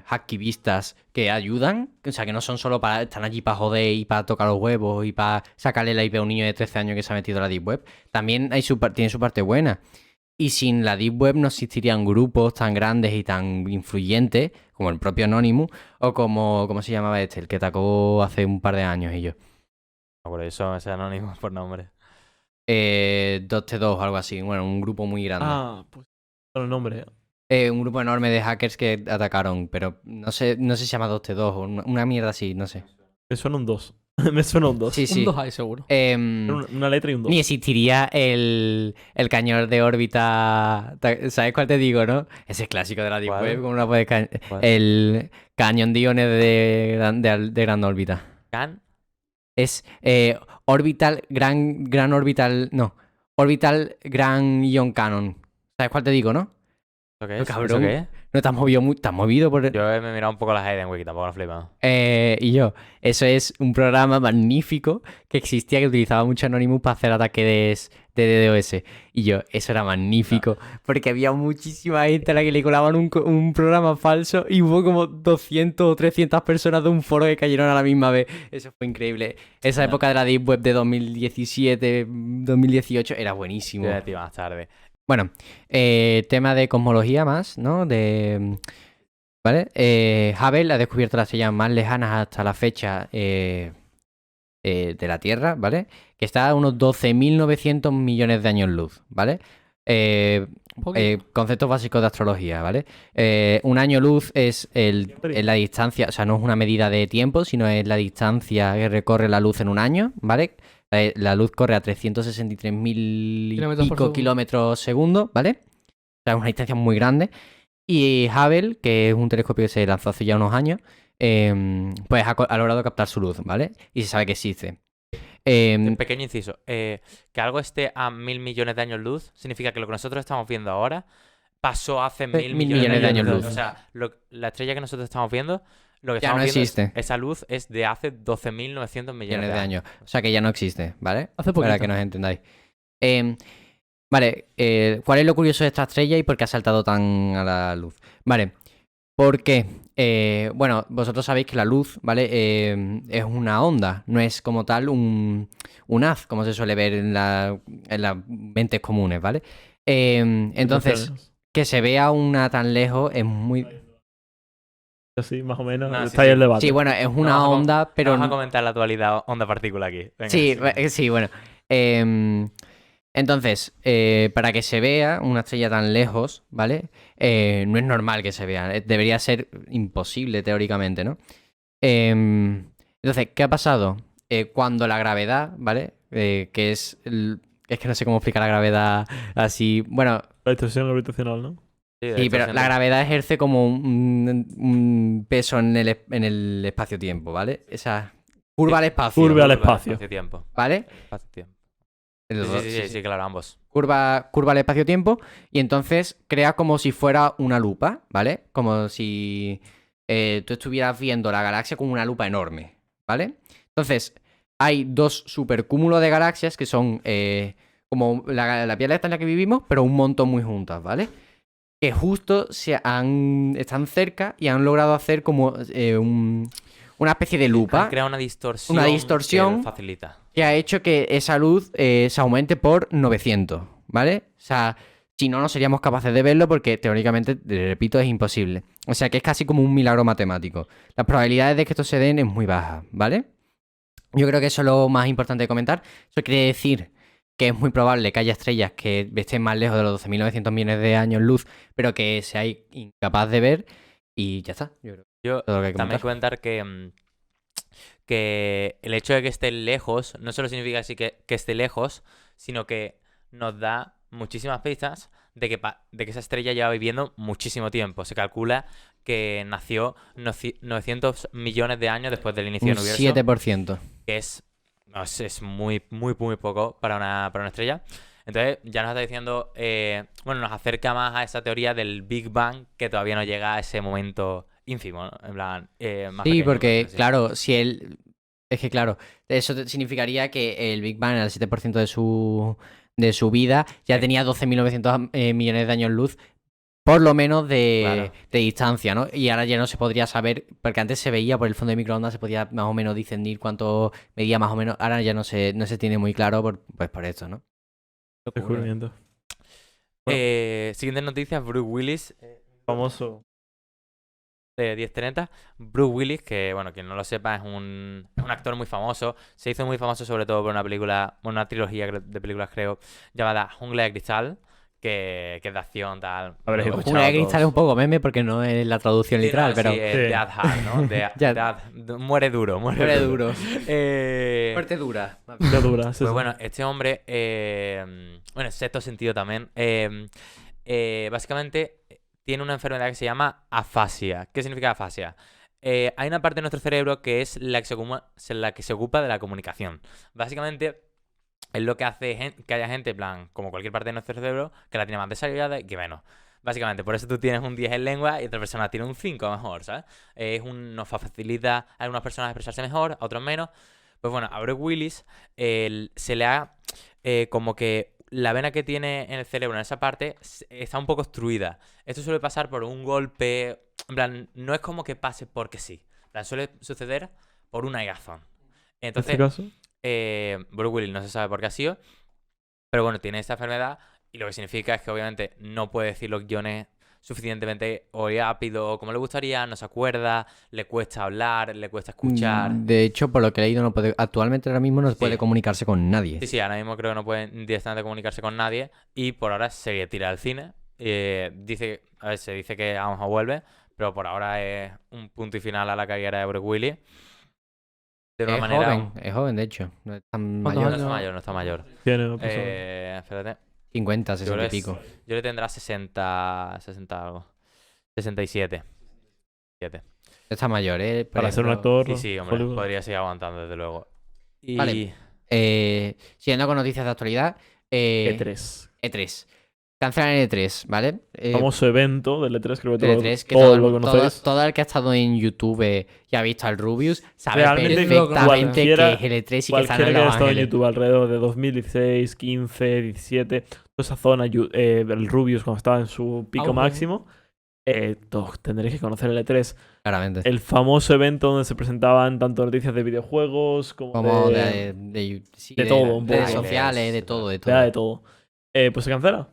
hacktivistas que ayudan, o sea, que no son solo para están allí para joder y para tocar los huevos y para sacarle la IP a un niño de 13 años que se ha metido a la Deep Web, también tiene su parte buena. Y sin la Deep Web no existirían grupos tan grandes y tan influyentes como el propio Anonymous o como, ¿cómo se llamaba este? El que atacó hace un par de años y yo. Por eso, ese anónimo por nombre. 2T2 o algo así. Bueno, un grupo muy grande. Pues con el nombre. Un grupo enorme de hackers que atacaron, pero no sé si se llama 2T2 o una mierda así, no sé. Me suena un 2. Me suena un 2. Sí, sí. Un 2 hay seguro. Una letra y un 2. Ni existiría el cañón de órbita. ¿Sabes cuál te digo, no? Ese es clásico de la Deep ¿Cuál? Web. ¿Cómo no puedes ¿Cuál? El cañón de iones de gran órbita. ¿Can? Es orbital, gran orbital. No. Orbital Gran Ion Cannon. ¿Sabes cuál te digo, no? ¿Eso qué es? cabrón. ¿Eso qué es? No te has movido por. Yo me he mirado un poco las Hayden Wiki, tampoco lo he flipado. Y yo, eso es un programa magnífico que existía, que utilizaba mucho Anonymous para hacer ataques de DDoS. Y yo, eso era magnífico, porque había muchísima gente a la que le colaban un programa falso y hubo como 200 o 300 personas de un foro que cayeron a la misma vez. Eso fue increíble. Esa No. época de la Deep Web de 2017, 2018 era buenísimo. Yo decía más tarde. Bueno, tema de cosmología más, ¿no? ¿Vale? Hubble ha descubierto las estrellas más lejanas hasta la fecha de la Tierra, ¿vale? Que está a unos 12.900 millones de años luz, ¿vale? Conceptos básicos de astrología, ¿vale? Un año luz es la distancia, o sea, no es una medida de tiempo, sino es la distancia que recorre la luz en un año, ¿vale? La luz corre a 363.000 y Kilómetros por pico segundo. kilómetros segundo, ¿vale? O sea, es una distancia muy grande. Y Hubble, que es un telescopio que se lanzó hace ya unos años, pues ha logrado captar su luz, ¿vale? Y se sabe que existe. Em, Pequeño inciso. Que algo esté a 1.000 millones de años luz significa que lo que nosotros estamos viendo ahora pasó hace 1.000 millones de años luz. O sea, la estrella que nosotros estamos viendo, lo que Ya estamos no viendo existe. esa luz es de hace 12.900 millones millones de de años. años. O sea que ya no existe, ¿vale? Hace Para poquito. que nos entendáis. Em, vale, ¿cuál es lo curioso de esta estrella y por qué ha saltado tan a la luz? Vale, porque, bueno, vosotros sabéis que la luz, ¿vale? Es una onda, no es como tal un haz, como se suele ver en las mentes comunes, ¿vale? Entonces, Emociones. que se vea una tan lejos es muy... Así, más o menos. No, sí, está ahí sí. el debate. Sí, bueno, es vamos una a com- onda, pero... Vamos a comentar la dualidad onda-partícula aquí. Venga. Sí, sí, bueno. Entonces, para que se vea una estrella tan lejos, ¿vale? No es normal que se vea. Debería ser imposible, teóricamente, ¿no? Entonces, ¿qué ha pasado? Cuando la gravedad, ¿vale? Que es... Es que no sé cómo explicar la gravedad así... Bueno, La distorsión gravitacional, ¿no? Sí, de sí, hecho, pero siento- la gravedad ejerce como un peso en el espacio-tiempo, ¿vale? Esa curva al espacio, Curva al Curva, espacio. espacio-tiempo. ¿vale? Espacio-tiempo. Los Sí, dos, sí, sí, sí, sí. sí, claro, ambos. Curva al espacio-tiempo y entonces crea como si fuera una lupa, ¿vale? Como si tú estuvieras viendo la galaxia con una lupa enorme, ¿vale? Entonces, hay dos supercúmulos de galaxias que son como la Vía Láctea en la que vivimos, pero un montón muy juntas, ¿vale? Que justo están cerca y han logrado hacer como una especie de lupa Crea una distorsión. Una distorsión. Que facilita. que ha hecho que esa luz se aumente por 900, ¿vale? O sea, si no, no seríamos capaces de verlo porque teóricamente, repito, es imposible. O sea, que es casi como un milagro matemático. Las probabilidades de que esto se den es muy baja, ¿vale? Yo creo que eso es lo más importante de comentar. Eso quiere decir que es muy probable que haya estrellas que estén más lejos de los 12.900 millones de años luz, pero que seáis incapaz de ver y ya está. Yo creo que Yo es todo lo que hay que también comentar. comentar que el hecho de que esté lejos no solo significa así que esté lejos, sino que nos da muchísimas pistas de que esa estrella lleva viviendo muchísimo tiempo. Se calcula que nació 900 millones de años después del inicio Un del universo, 7%. que es muy, muy, muy poco para una estrella. Entonces, ya nos está diciendo, bueno, nos acerca más a esa teoría del Big Bang que todavía no llega a ese momento ínfimo, ¿no? En plan, más Sí, pequeño, por porque, decirlo así. claro, si él... Es que, claro, eso significaría que el Big Bang, al 7% de su vida, ya Sí. tenía 12.900 millones de años luz, por lo menos Claro. de distancia, ¿no? Y ahora ya no se podría saber, porque antes se veía por el fondo de microondas, se podía más o menos discernir cuánto medía más o menos. Ahora ya no se tiene muy claro pues por esto, ¿no? Descubrimiento. Siguiente noticia, Bruce Willis, Famoso. de 1030. Bruce Willis, que, bueno, quien no lo sepa, es un actor muy famoso. Se hizo muy famoso sobre todo por una película, una trilogía de películas, creo, llamada Jungla de Cristal, que es de acción, tal. Habréis Muy escuchado Una de cristal es todos. un poco meme porque no es la traducción Sí, literal, no, pero sí, Sí. Dead Hard, ¿no? Ya. Muere duro, muere muere duro. duro. Eh, Fuerte dura. Ya dura, sí, Pues sí. bueno, este hombre, bueno, sexto sentido también, básicamente tiene una enfermedad que se llama afasia. ¿Qué significa afasia? Hay una parte de nuestro cerebro que es la que se ocupa de la comunicación. Básicamente es lo que hace que haya gente, en plan, como cualquier parte de nuestro cerebro, que la tiene más desarrollada y que menos. Básicamente, por eso tú tienes un 10 en lengua y otra persona tiene un 5 mejor, ¿sabes? Nos facilita a algunas personas expresarse mejor, a otros menos. Pues bueno, a Bruce Willis se le ha como que la vena que tiene en el cerebro en esa parte está un poco obstruida. Esto suele pasar por un golpe, en plan, no es como que pase porque sí. En plan, suele suceder por una razón. En Entonces, este caso, Bruce Willis no se sabe por qué ha sido, pero bueno, tiene esta enfermedad y lo que significa es que obviamente no puede decir los guiones suficientemente o rápido o como le gustaría, no se acuerda, le cuesta hablar, le cuesta escuchar. De hecho, por lo que he leído, actualmente ahora mismo no Sí. puede comunicarse con nadie. Sí, ahora mismo creo que no puede directamente comunicarse con nadie y por ahora se retira del cine. Se dice que a lo mejor vuelve, pero por ahora es un punto y final a la carrera de Bruce Willis. De una manera... Es joven, de hecho. No es tan ¿Cuántos mayor. No está años? mayor, no está mayor. tiene una persona. Espérate. 50, Yo 60 y creo que pico. Yo le tendrá 60 algo. 67. 7. Está mayor, ¿eh? Por Para ser un ejemplo. actor. Sí, hombre, Hollywood. podría seguir aguantando, desde luego. Y Vale. Siguiendo con noticias de actualidad. E3. E3. Cancelan el E3, ¿vale? Famoso evento del E3, creo que del todo, E3, que todo lo conocéis. todo el que ha estado en YouTube y ha visto al Rubius sabe Realmente perfectamente que cualquiera- es el E3 y que Cualquiera están en que Los haya estado en Ángeles. YouTube alrededor de 2016, 15, 17, toda esa zona, el Rubius cuando estaba en su pico Auge. máximo, todos tendréis que conocer el E3. Claramente. El famoso evento donde se presentaban tanto noticias de videojuegos Como sí, de todo, un poco. redes sociales, de todo, de de todo. todo. Pues se cancela.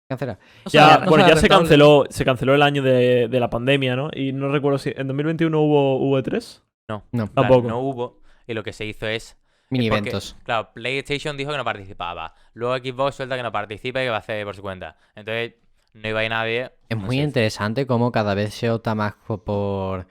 Cancela. No Ya, sale- no bueno, sale ya se rentable. canceló el año de la pandemia, ¿no? Y no recuerdo si en 2021 hubo E3. No, No. en plan, Tampoco. no hubo. Y lo que se hizo es. Mini porque, eventos. Claro, PlayStation dijo que no participaba. Luego Xbox suelta que no participa y que va a hacer por su cuenta. Entonces, no iba a ir nadie. Es no muy sé. interesante cómo cada vez se opta más por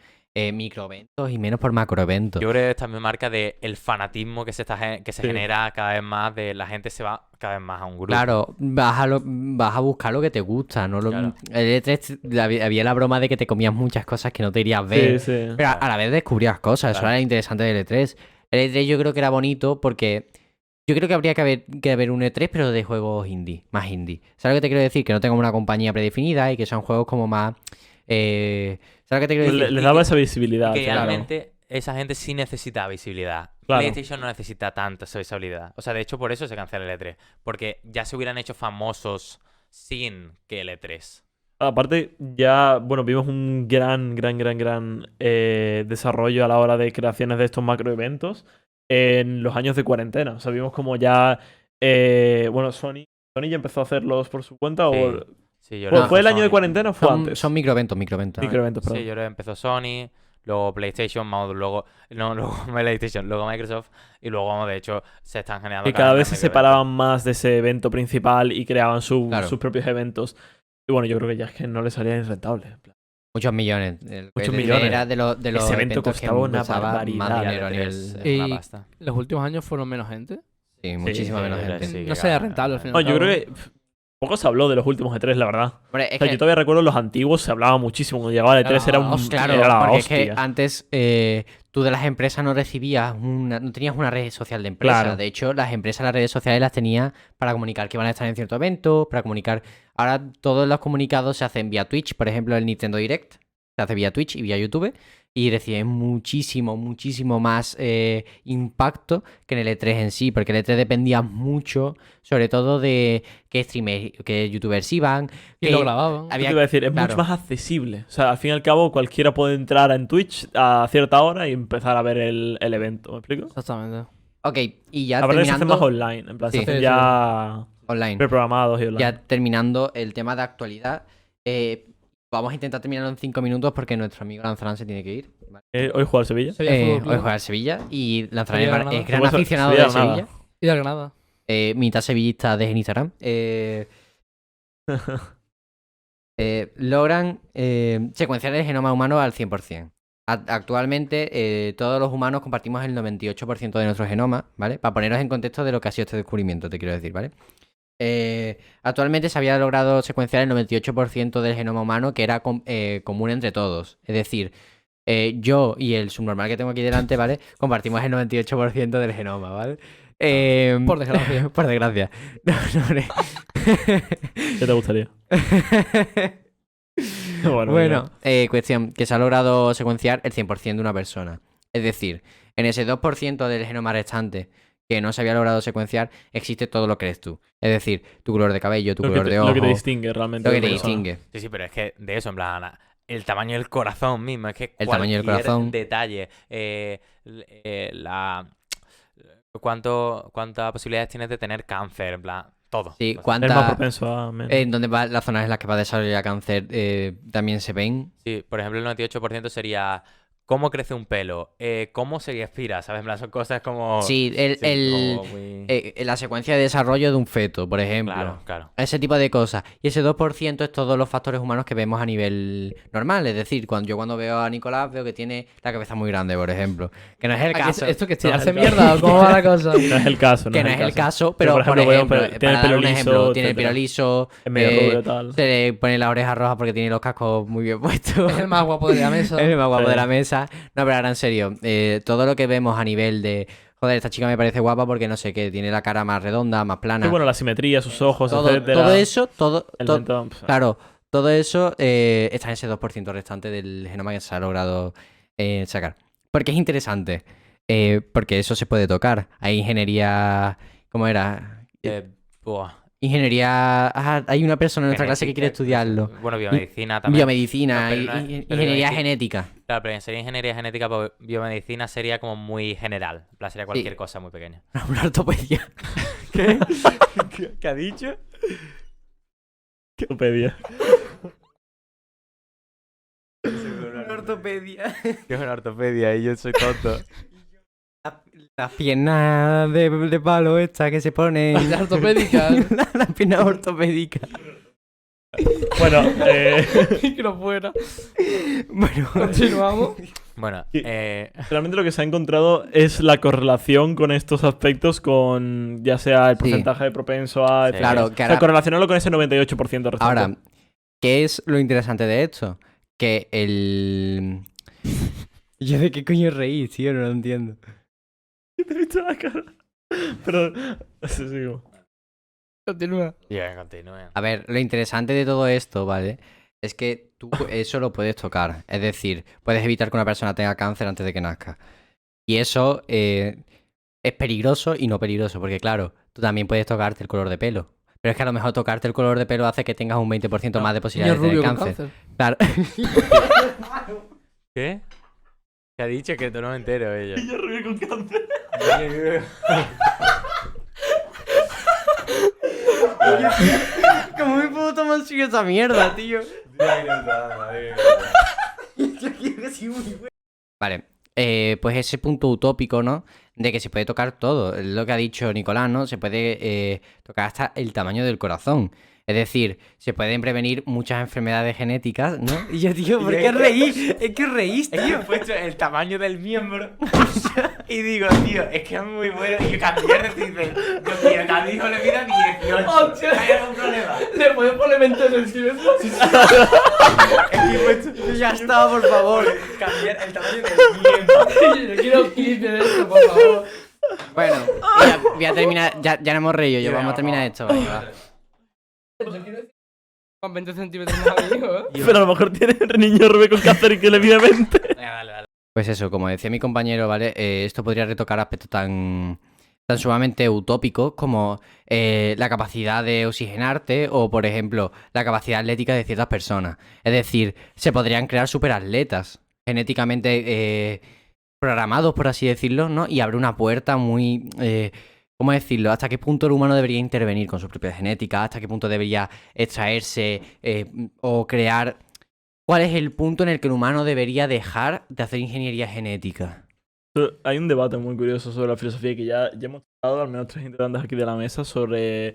microeventos y menos por macroeventos. Yo creo que esta me marca de el fanatismo que que se Sí. genera cada vez más, de la gente se va cada vez más a un grupo. Claro, vas a buscar lo que te gusta, ¿no? Claro. El E3 había la broma de que te comías muchas cosas que no te irías a ver. Sí, sí. Pero a la vez descubrías cosas, eso Claro. era lo interesante del E3. El E3 yo creo que era bonito porque yo creo que habría que haber un E3 pero de juegos indie, más indie. ¿Sabes lo que te quiero decir? Que no tenga una compañía predefinida y que sean juegos como más... ¿sabes lo que te quiero decir? Les daba esa visibilidad. Que claro. realmente esa gente sí necesita visibilidad. Claro. PlayStation no necesita tanta esa visibilidad. O sea, de hecho, por eso se cancela el E3. Porque ya se hubieran hecho famosos sin que el E3. Aparte, ya, bueno, vimos un gran desarrollo a la hora de creaciones de estos macroeventos en los años de cuarentena. O sea, vimos como ya, bueno, Sony ya empezó a hacerlos por su cuenta Sí. o... Sí, yo ¿Fue, creo que fue el año de Sony. cuarentena o fue Son, antes? son microeventos. Microeventos, Sí, perdón. yo creo que empezó Sony, luego PlayStation, vamos, luego PlayStation, luego Microsoft y luego, vamos, de hecho, se están generando Y cada vez más se microeventos. separaban más de ese evento principal y creaban Claro. sus propios eventos. Y bueno, yo creo que ya es que no les salía ni rentable. En plan. Muchos millones. Muchos millones. Era de los Ese evento eventos que costaba una costaba barbaridad. más Ya dinero de a nivel... tres, Sí, es una Y- pasta. Los últimos años fueron menos gente. muchísima sí, menos sí, gente. sí. No que sería gana, rentable al final. No, yo creo que poco se habló de los últimos E3, la verdad. Hombre, O es sea, que... yo todavía recuerdo los antiguos, se hablaba muchísimo. Cuando llegaba el E3 Era era la un... hostia. Claro, era la porque hostia. es que antes tú de las empresas no recibías no tenías una red social de empresa. Claro. De hecho, las empresas las redes sociales las tenías para comunicar que van a estar en cierto evento, para comunicar... Ahora todos los comunicados se hacen vía Twitch, por ejemplo, el Nintendo Direct se hace vía Twitch y vía YouTube y reciben muchísimo más impacto que en el E3 en sí, porque el E3 dependía mucho, sobre todo de qué streamers, qué youtubers iban, Y que lo grababan. Yo te iba a decir, es claro. mucho más accesible. O sea, al fin y al cabo, cualquiera puede entrar en Twitch a cierta hora y empezar a ver el evento. ¿Me explico? Exactamente. Ok, y ya Aparte se hace más terminando online. En plan, Sí. se hacen Sí, ya online. preprogramados y online. Ya terminando el tema de actualidad, vamos a intentar terminarlo en 5 minutos porque nuestro amigo Lanzarán se tiene que ir. ¿vale? Hoy juega el Sevilla. Sevilla Fútbol Club Hoy juega el Sevilla y Lanzarán Sevilla es Granada. gran Sevilla aficionado de Granada. Sevilla. Y de Granada. Mitad sevillista de Instagram. Logran secuenciar el genoma humano al 100%. Actualmente todos los humanos compartimos el 98% de nuestro genoma, ¿vale? Para poneros en contexto de lo que ha sido este descubrimiento, te quiero decir, ¿vale? Actualmente se había logrado secuenciar el 98% del genoma humano que era común entre todos. Es decir, yo y el subnormal que tengo aquí delante, ¿vale? Compartimos el 98% del genoma, ¿vale? Por desgracia. Por desgracia. hombre. ¿Qué te gustaría? Bueno, cuestión, que se ha logrado secuenciar el 100% de una persona. Es decir, en ese 2% del genoma restante que no se había logrado secuenciar, existe todo lo que eres tú. Es decir, tu color de cabello, tu color de lo que te ojos, distingue realmente. lo de que te una persona. distingue. Sí, sí, pero es que de eso, en plan, el tamaño del corazón mismo, es que El tamaño del cualquier corazón. detalle, cuántas posibilidades tienes de tener cáncer, en plan, todo. Sí, O sea, Es más propenso a... en donde va las zonas en las que va a desarrollar cáncer también se ven. sí, por ejemplo, el 98% sería cómo crece un pelo, cómo se expira, ¿sabes? En plan, son cosas como... Sí, como muy- la secuencia de desarrollo de un feto, por ejemplo. Claro, claro. Ese tipo de cosas. Y ese 2% es todos los factores humanos que vemos a nivel normal. Es decir, cuando veo a Nicolás, veo que tiene la cabeza muy grande, por ejemplo. Que no es el Aquí caso. ¿Esto que No, estirarse el mierda o cómo va la cosa? No es el caso, Que no es el caso, Pero, pero por por ejemplo, ejemplo, tiene el para pelo dar un ejemplo, liso, tiene el pelo etcétera. liso, Es medio rubio y tal. se le pone la oreja roja porque tiene los cascos muy bien puestos. Es el más guapo de la mesa. Es el más guapo Sí. de la mesa. No, pero ahora en serio, todo lo que vemos a nivel de joder, esta chica me parece guapa porque no sé qué, tiene la cara más redonda, más plana. Sí, bueno, la simetría, sus ojos, todo, etcétera. todo eso, El to- mentón, claro, todo eso está en ese 2% restante del genoma que se ha logrado sacar. Porque es interesante, porque eso se puede tocar. Hay ingeniería, ¿cómo era? Buah, Ingeniería, hay una persona en nuestra clase que quiere genética, estudiarlo. Bueno, biomedicina también. Biomedicina, No, pero no es- pero ingeniería biomedici- genética. Claro, pero sería ingeniería genética, pues biomedicina sería como muy general. En plan, sería cualquier cosa muy pequeña. Una ortopedia. ¿Qué? ¿Qué ha dicho? Ortopedia. Una ortopedia. Que es una ortopedia y yo soy tonto. Las piernas de palo esta que se pone. Las ortopédicas. Las piernas ortopédicas. Bueno, Que no fuera. Bueno, Continuamos. Bueno, Y- realmente lo que se ha encontrado es la correlación con estos aspectos, con ya sea el Sí. porcentaje de propenso a... Sí. etcétera. claro, O que sea, ahora, correlacionarlo con ese 98% restante. ahora, ¿qué es lo interesante de esto? Que el. ¿Yo de qué coño reí, tío? No lo entiendo. Te he visto la cara. Pero... Sí, sigo. Continúa. bien, continúen. A ver, lo interesante de todo esto, ¿vale? Es que tú eso lo puedes tocar. Es decir, puedes evitar que una persona tenga cáncer antes de que nazca. Y eso es peligroso y no peligroso, porque claro, tú también puedes tocarte el color de pelo. Pero es que a lo mejor tocarte el color de pelo hace que tengas un 20% más de Niño posibilidades de rubio tener con cáncer. cáncer. Claro. ¿Qué? ¿Qué ha dicho? Que tú no me entero, ella. Yo rubio con cáncer. ¿Cómo me puedo tomar en serio esa mierda, tío? Vale, pues ese punto utópico, ¿no? De que se puede tocar todo. Es lo que ha dicho Nicolás, ¿no? Se puede tocar hasta el tamaño del corazón. Es decir, se pueden prevenir muchas enfermedades genéticas, ¿no? Y yo, tío, ¿por qué reís? Es que reís, Es que he tío. puesto el tamaño del miembro y digo, tío, es que es muy bueno. Y yo cambié de dice, yo quiero que a mi hijo le mida 18. Hostia. ¿Hay algún problema? ¿Le puedes poner 20 centímetros? Es que he puesto Ya está, por favor. cambiar el tamaño del miembro. Yo quiero clip de esto, por favor. Bueno, voy a terminar. Ya no hemos reído, yo. Vamos a terminar esto. Vale, va. Yo quiero decir con 20 centímetros más a mi hijo, ¿eh? Pero a lo mejor tiene un niño rubio con cáncer y que le mide 20. Venga, dale. Pues eso, como decía mi compañero, ¿vale? Esto podría retocar aspectos tan sumamente utópicos como la capacidad de oxigenarte o, por ejemplo, la capacidad atlética de ciertas personas. Es decir, se podrían crear superatletas genéticamente programados, por así decirlo, ¿no? Y abre una puerta muy... ¿cómo decirlo? ¿Hasta qué punto el humano debería intervenir con su propia genética? ¿Hasta qué punto debería extraerse o crear... ¿Cuál es el punto en el que el humano debería dejar de hacer ingeniería genética? Hay un debate muy curioso sobre la filosofía que ya hemos tratado, al menos 3 integrantes aquí de la mesa, sobre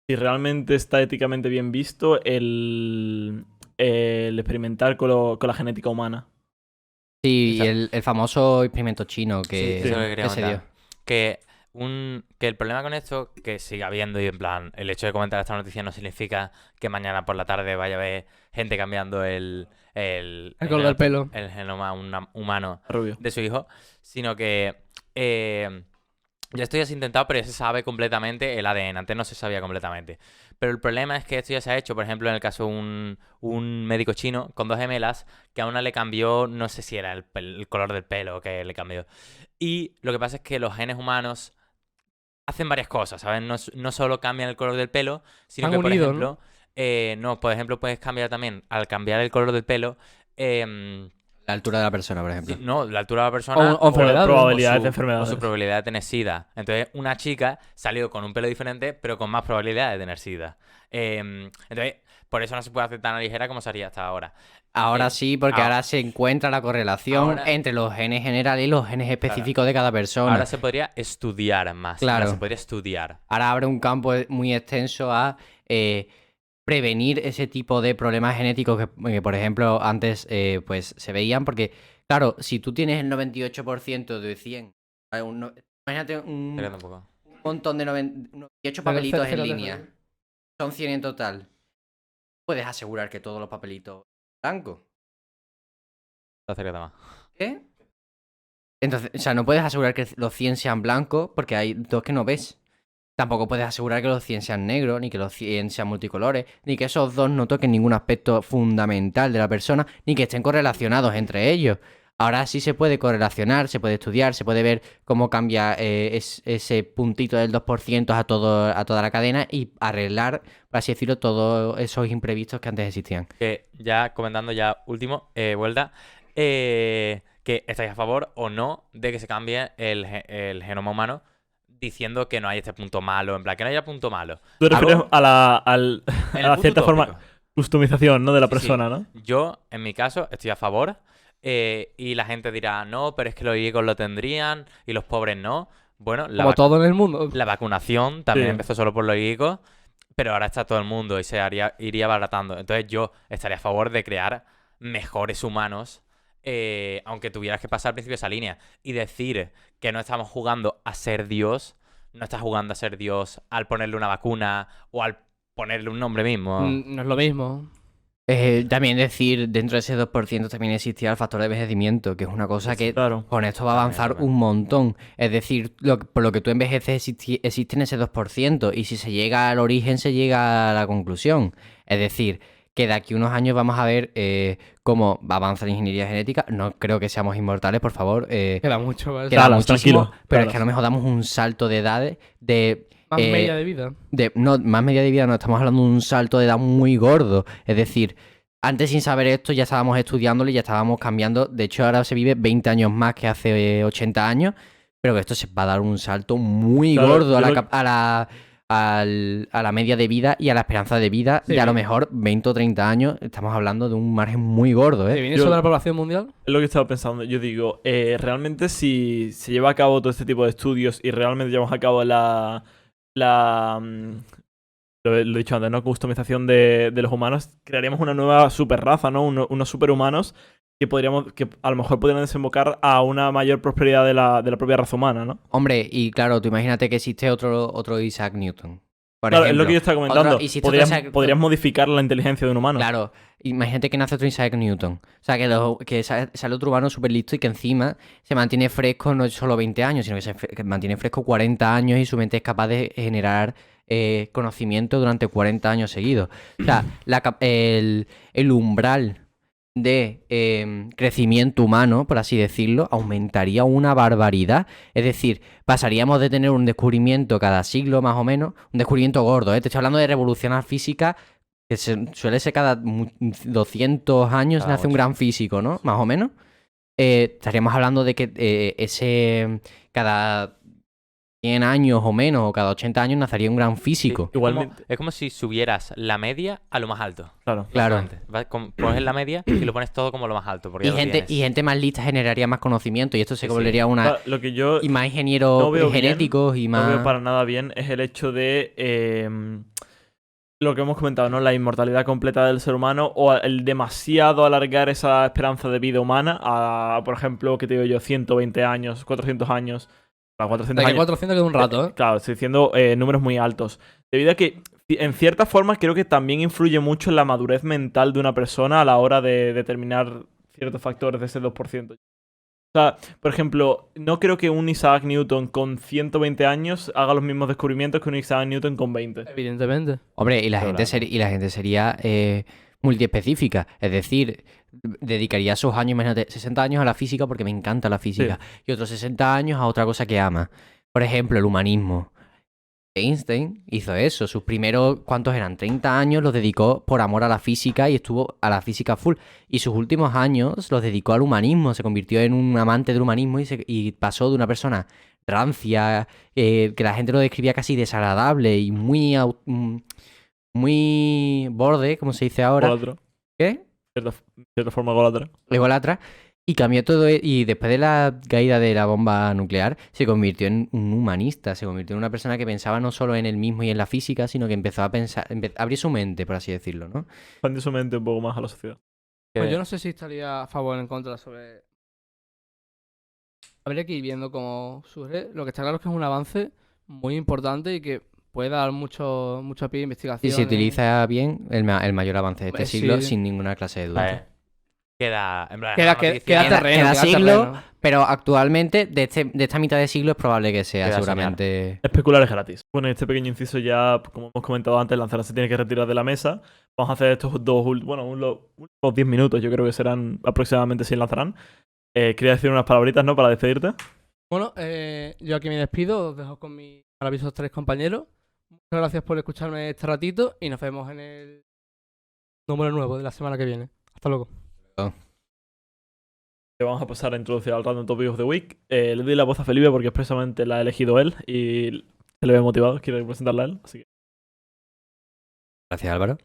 si realmente está éticamente bien visto el experimentar con la genética humana. Sí, y Exacto. el famoso experimento chino que, Eso es lo que quería que se dio. comentar. Que el problema con esto, que siga habiendo, y en plan, el hecho de comentar esta noticia no significa que mañana por la tarde vaya a haber gente cambiando el color del pelo. el genoma humano Rubio. de su hijo, sino que ya esto ya se ha intentado, pero ya se sabe completamente el ADN. Antes no se sabía completamente. Pero el problema es que esto ya se ha hecho, por ejemplo, en el caso de un médico chino con 2 gemelas, que a una le cambió, no sé si era el color del pelo que le cambió. Y lo que pasa es que los genes humanos hacen varias cosas, ¿sabes? No solo cambian el color del pelo, sino Están que, por unidos, ejemplo, por ejemplo, puedes cambiar también, al cambiar el color del pelo, La altura de la persona, por ejemplo. no, la altura de la persona O enfermedades. probabilidades su- de enfermedades. o su probabilidad de tener SIDA. Entonces, una chica salió con un pelo diferente, pero con más probabilidad de tener SIDA. Entonces, por eso no se puede hacer tan a la ligera como se haría hasta ahora. Ahora sí, porque ahora- ahora se encuentra la correlación ahora- entre los genes generales y los genes específicos de cada persona. Ahora se podría estudiar más. Claro. Ahora se podría estudiar. Ahora abre un campo muy extenso a prevenir ese tipo de problemas genéticos que, por ejemplo, antes pues se veían. Porque, claro, si tú tienes el 98% de 100, imagínate un Espérate un poco. montón de 98 papelitos en cero, línea. Son 100 en total. Puedes asegurar que todos los papelitos son blancos. Acércate más. ¿Qué? Entonces, o sea, no puedes asegurar que los 100 sean blancos porque hay dos que no ves. Tampoco puedes asegurar que los 100 sean negros, ni que los 100 sean multicolores, ni que esos dos no toquen ningún aspecto fundamental de la persona, ni que estén correlacionados entre ellos. Ahora sí se puede correlacionar, se puede estudiar, se puede ver cómo cambia ese puntito del 2% a toda la cadena y arreglar, por así decirlo, todos esos imprevistos que antes existían. Que ya comentando ya último, vuelta, que estáis a favor o no de que se cambie el genoma humano diciendo que no hay este punto malo, en plan, que no haya punto malo. Tú te refieres a la En el punto cierta forma tópico. customización, ¿no? De la Sí, sí. persona, ¿no? Yo, en mi caso, estoy a favor. Y la gente dirá, no, pero es que los ricos lo tendrían y los pobres no. Bueno, Como todo en el mundo. la vacunación también Sí. empezó solo por los ricos, pero ahora está todo el mundo y iría baratando. Entonces yo estaría a favor de crear mejores humanos, aunque tuvieras que pasar al principio esa línea. Y decir que no estamos jugando a ser Dios, no estás jugando a ser Dios al ponerle una vacuna o al ponerle un nombre mismo. No es lo mismo. También decir, dentro de ese 2% también existía el factor de envejecimiento, que es una cosa que Claro. con esto va a También, avanzar también. un montón. Es decir, por lo que tú envejeces existe en ese 2%, y si se llega al origen, se llega a la conclusión. Es decir, que de aquí a unos años vamos a ver cómo va a avanzar la ingeniería genética. No creo que seamos inmortales, por favor. Queda mucho. ¿vale? Queda Talas, muchísimo, tranquilo, pero es talas. que a lo mejor damos un salto de edades de... Más media de vida. No, más media de vida, no, estamos hablando de un salto de edad muy gordo. Es decir, antes sin saber esto ya estábamos estudiándolo y ya estábamos cambiando. De hecho, ahora se vive 20 años más que hace 80 años, pero que esto se va a dar un salto muy Claro, gordo a yo la, lo- cap- a la media de vida y a la esperanza de vida Sí, de a lo bien. mejor 20 o 30 años. Estamos hablando de un margen muy gordo, ¿Te ¿eh? viene Yo- sobre la población mundial? Es lo que estaba pensando. Yo digo, realmente si se lleva a cabo todo este tipo de estudios y realmente llevamos a cabo lo he dicho antes, ¿no? Customización de los humanos, crearíamos una nueva super raza, ¿no? Unos superhumanos que a lo mejor podrían desembocar a una mayor prosperidad de la propia raza humana, ¿no? Hombre, y claro, tú imagínate que existe otro Isaac Newton. Por Claro, es ejemplo. lo que yo estaba comentando. Otro- y si esto Podrías modificar la inteligencia de un humano. Claro, imagínate que nace otro Isaac Newton. O sea, que sale otro humano súper listo y que encima se mantiene fresco no solo 20 años, sino que mantiene fresco 40 años y su mente es capaz de generar conocimiento durante 40 años seguidos. O sea, el umbral de crecimiento humano, por así decirlo, aumentaría una barbaridad. Es decir, pasaríamos de tener un descubrimiento cada siglo más o menos, un descubrimiento gordo, ¿eh? Te estoy hablando de revolucionar física, que suele ser cada 200 años Cada nace un mucho. gran físico, ¿no? Más o menos. Estaríamos hablando de que cada 100 años o menos, o cada 80 años nacería un gran Sí, físico. Igualmente. Es como si subieras la media a lo más alto. Claro. Claro. Básicamente. Pones la media y lo pones todo como lo más alto. Porque Y ya lo gente, tienes. y gente más lista generaría más conocimiento y esto se Sí, sí. volvería una... Claro, lo que yo Y más ingenieros no veo bien, genéticos y más... no veo para nada bien es el hecho de lo que hemos comentado, ¿no? La inmortalidad completa del ser humano o el demasiado alargar esa esperanza de vida humana a, por ejemplo, ¿qué te digo yo? 120 años, 400 años. Para 400 De aquí a años. 400 queda un rato, ¿eh? Claro, estoy diciendo números muy altos. Debido a que, en cierta forma, creo que también influye mucho en la madurez mental de una persona a la hora de determinar ciertos factores de ese 2%. O sea, por ejemplo, no creo que un Isaac Newton con 120 años haga los mismos descubrimientos que un Isaac Newton con 20. Evidentemente. Hombre, y la Claro. gente sería multiespecífica. Es decir, dedicaría sus años, imagínate, 60 años a la física porque me encanta la física. Y otros 60 años a otra cosa que ama. Por ejemplo, el humanismo. Einstein hizo eso. Sus primeros, ¿cuántos eran? 30 años los dedicó por amor a la física y estuvo a la física full. Y sus últimos años los dedicó al humanismo. Se convirtió en un amante del humanismo y pasó de una persona rancia, que la gente lo describía casi desagradable y muy borde, como se dice ahora. Golatra. ¿Qué? Cierta forma golatra. Ególatra. Y cambió todo. Y después de la caída de la bomba nuclear, se convirtió en un humanista. Se convirtió en una persona que pensaba no solo en él mismo y en la física, sino que empezó a pensar, abrir su mente, por así decirlo, ¿no? Expande su mente un poco más a la sociedad. Pues yo no sé si estaría a favor o en contra sobre... Habría que ir viendo cómo surge. Lo que está claro es que es un avance muy importante y que puede dar mucho pie de investigación. Y se utiliza bien el mayor avance de este Hombre, siglo sí. sin ninguna clase de duda. Vale. Queda. En plan, Queda la noticia- terreno. queda queda siglo, terreno. Pero actualmente, de esta mitad de siglo, es probable que sea, Queda seguramente. Especular es gratis. Bueno, en este pequeño inciso ya, como hemos comentado antes, Lanzarote se tiene que retirar de la mesa. Vamos a hacer estos últimos 10 minutos, yo creo que serán aproximadamente si lanzarán. Quería decir unas palabritas, ¿no? Para despedirte. Bueno, yo aquí me despido, os dejo con mis maravillosos 3 compañeros. Muchas gracias por escucharme este ratito y nos vemos en el número nuevo de la semana que viene. Hasta luego. Vamos a pasar a introducir al Random Topic of the Week. Le doy la voz a Felipe porque expresamente la ha elegido él y se le ve motivado. Quiero presentarla a él. Así que... Gracias, Álvaro.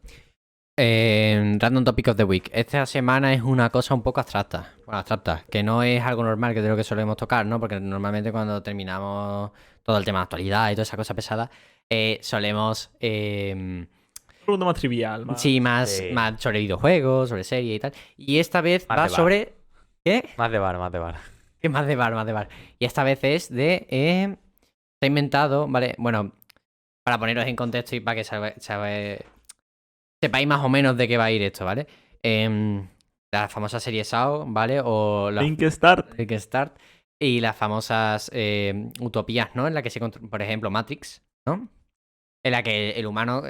Random Topic of the Week. Esta semana es una cosa un poco abstracta. Bueno, abstracta, que no es algo normal que de lo que solemos tocar, ¿no? Porque normalmente cuando terminamos todo el tema de actualidad y toda esa cosa pesada, solemos... pregunta más trivial. Sí, más sobre videojuegos, sobre series y tal. Y esta vez Más va de bar. sobre... ¿Qué? Más de bar, más de bar. ¿Qué más de bar, más de bar? Y esta vez es de... se ha inventado, ¿vale? Bueno, para poneros en contexto y para que sepáis más o menos de qué va a ir esto, ¿vale? La famosa serie SAO, ¿vale? O la Link Start. Link Start y las famosas utopías, ¿no? En la que por ejemplo, Matrix, ¿no? En la que el humano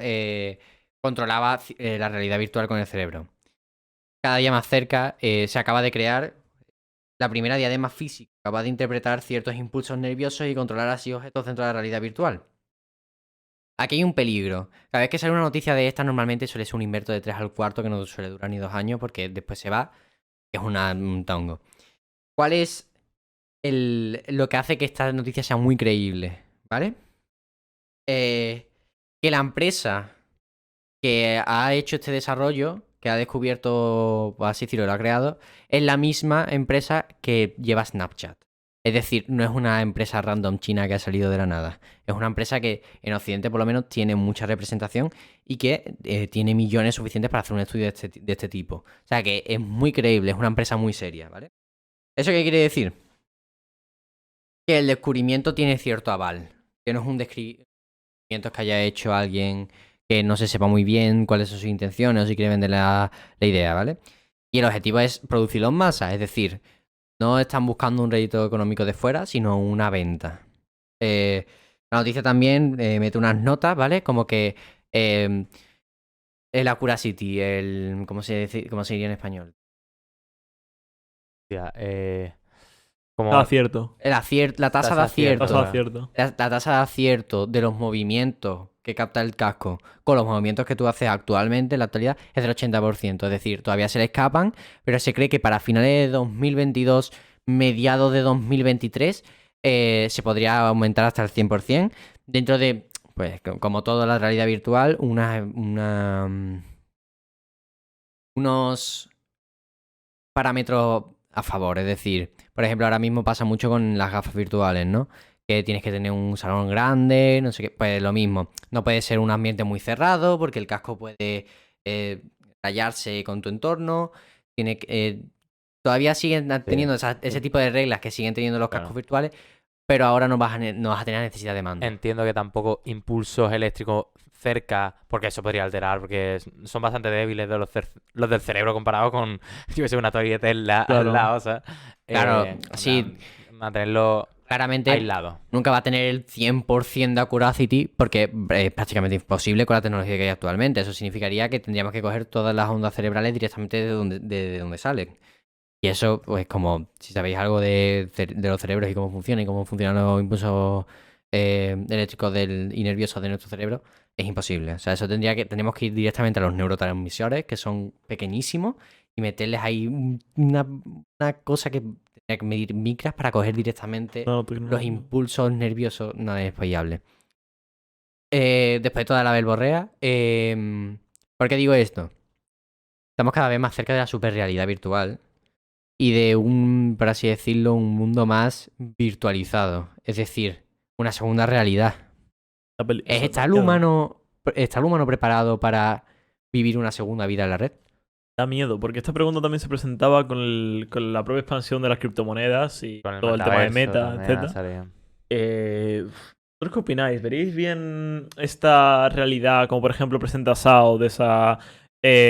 controlaba la realidad virtual con el cerebro. Cada día más cerca se acaba de crear la primera diadema física, capaz de interpretar ciertos impulsos nerviosos y controlar así objetos dentro de la realidad virtual. Aquí hay un peligro. Cada vez que sale una noticia de esta, normalmente suele ser un invento de 3 al cuarto que no suele durar ni 2 años porque después se va. Es un tongo. ¿Cuál es lo que hace que esta noticia sea muy creíble? ¿Vale? Que la empresa que ha hecho este desarrollo, que ha descubierto, por así decirlo, lo ha creado, es la misma empresa que lleva Snapchat. Es decir, no es una empresa random china que ha salido de la nada. Es una empresa que en Occidente por lo menos tiene mucha representación y que tiene millones suficientes para hacer un estudio de este tipo. O sea que es muy creíble, es una empresa muy seria, ¿vale? ¿Eso qué quiere decir? Que el descubrimiento tiene cierto aval. Que no es un descubrimiento que haya hecho alguien que no se sepa muy bien cuáles son sus intenciones o si quiere vender la idea, ¿vale? Y el objetivo es producirlo en masa, es decir, no están buscando un rédito económico de fuera, sino una venta. La noticia también mete unas notas, ¿vale? Como que el accuracy, ¿cómo se diría en español? Hostia, Acierto. La tasa de acierto. Tasa de acierto. La tasa de acierto de los movimientos que capta el casco con los movimientos que tú haces actualmente en la actualidad es del 80%. Es decir, todavía se le escapan, pero se cree que para finales de 2022, mediados de 2023, se podría aumentar hasta el 100%. Dentro de, pues, como toda la realidad virtual, unos parámetros a favor. Es decir, por ejemplo, ahora mismo pasa mucho con las gafas virtuales, ¿no? Que tienes que tener un salón grande, no sé qué, pues lo mismo. No puede ser un ambiente muy cerrado porque el casco puede rayarse con tu entorno. Todavía siguen teniendo ese tipo de reglas que siguen teniendo los cascos virtuales, pero ahora no vas a tener necesidad de mando. Entiendo que tampoco impulsos eléctricos cerca, porque eso podría alterar, porque son bastante débiles de los del cerebro comparado con, yo que sé, una torre de Tesla al lado, o sea, claro, sí. Mantenerlo claramente aislado. Nunca va a tener el 100% de accuracy porque es prácticamente imposible con la tecnología que hay actualmente. Eso significaría que tendríamos que coger todas las ondas cerebrales directamente de donde salen. Y eso, pues como si sabéis algo de los cerebros y cómo funcionan los impulsos eléctricos y nerviosos de nuestro cerebro, es imposible. O sea, eso tenemos que ir directamente a los neurotransmisores, que son pequeñísimos, y meterles ahí una cosa que tendría que medir micras para coger directamente los impulsos nerviosos. No es viable. Después de toda la verborrea, ¿por qué digo esto? Estamos cada vez más cerca de la superrealidad virtual y de por así decirlo, un mundo más virtualizado. Es decir, una segunda realidad. ¿Está el humano preparado para vivir una segunda vida en la red? Da miedo, porque esta pregunta también se presentaba con la propia expansión de las criptomonedas y Con todo el tema de Meta, también etc. salía. ¿Vosotros qué opináis? ¿Veréis bien esta realidad, como por ejemplo presenta SAO, de esa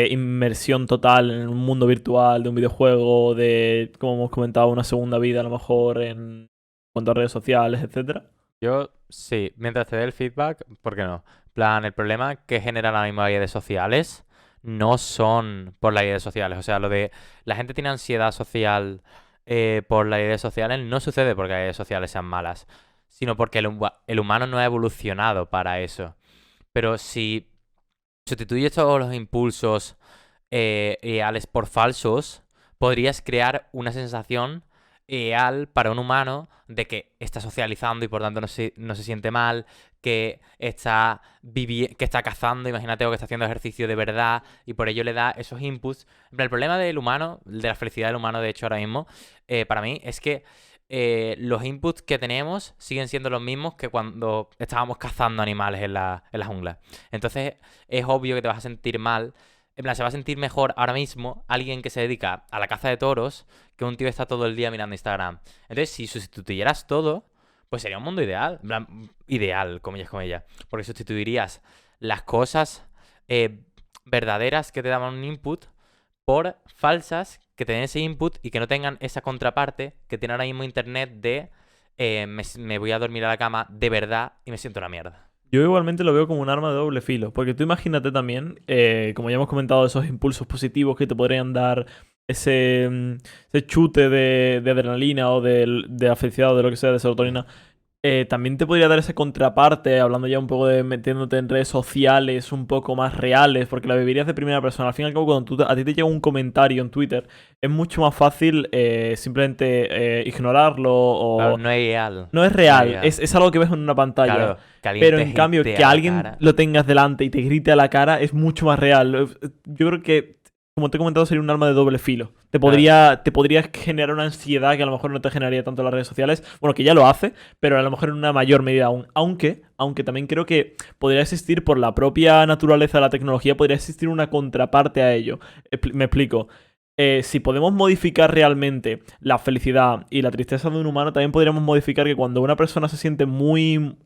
inmersión total en un mundo virtual de un videojuego, de, como hemos comentado, una segunda vida a lo mejor en cuanto a redes sociales, etcétera. Yo sí, mientras te dé el feedback, ¿por qué no? Plan, el problema que generan ahora mismo las redes sociales no son por las redes sociales. O sea, lo de la gente tiene ansiedad social por las redes sociales no sucede porque las redes sociales sean malas, sino porque el humano no ha evolucionado para eso. Pero si sustituyes todos los impulsos reales por falsos, podrías crear una sensación real para un humano de que está socializando y por tanto no se siente mal, que está que está cazando, imagínate, o que está haciendo ejercicio de verdad y por ello le da esos inputs. En plan, el problema del humano, de la felicidad del humano, de hecho, ahora mismo, para mí, es que los inputs que tenemos siguen siendo los mismos que cuando estábamos cazando animales en la jungla. Entonces, es obvio que te vas a sentir mal. En plan, se va a sentir mejor ahora mismo alguien que se dedica a la caza de toros que un tío que está todo el día mirando Instagram. Entonces, si sustituyeras todo, pues sería un mundo ideal. En plan, ideal, comillas, comillas. Porque sustituirías las cosas verdaderas que te daban un input por falsas que te den ese input y que no tengan esa contraparte que tiene ahora mismo Internet de me voy a dormir a la cama de verdad y me siento una mierda. Yo igualmente lo veo como un arma de doble filo, porque tú imagínate también, como ya hemos comentado, esos impulsos positivos que te podrían dar ese chute de adrenalina o de la felicidad o de lo que sea, de serotonina. También te podría dar esa contraparte, hablando ya un poco de metiéndote en redes sociales un poco más reales, porque la vivirías de primera persona. Al fin y al cabo, cuando a ti te llega un comentario en Twitter, es mucho más fácil simplemente ignorarlo o... Claro, no es real. No es No real, es real. es algo que ves en una pantalla. Claro, que alguien Pero te en cambio, hatee que a la alguien cara. lo tengas delante y te grite a la cara es mucho más real. Yo creo que, como te he comentado, sería un arma de doble filo. Te podría generar una ansiedad que a lo mejor no te generaría tanto en las redes sociales. Bueno, que ya lo hace, pero a lo mejor en una mayor medida aún. Aunque también creo que podría existir, por la propia naturaleza de la tecnología, podría existir una contraparte a ello. Me explico. Si podemos modificar realmente la felicidad y la tristeza de un humano, también podríamos modificar que cuando una persona se siente muy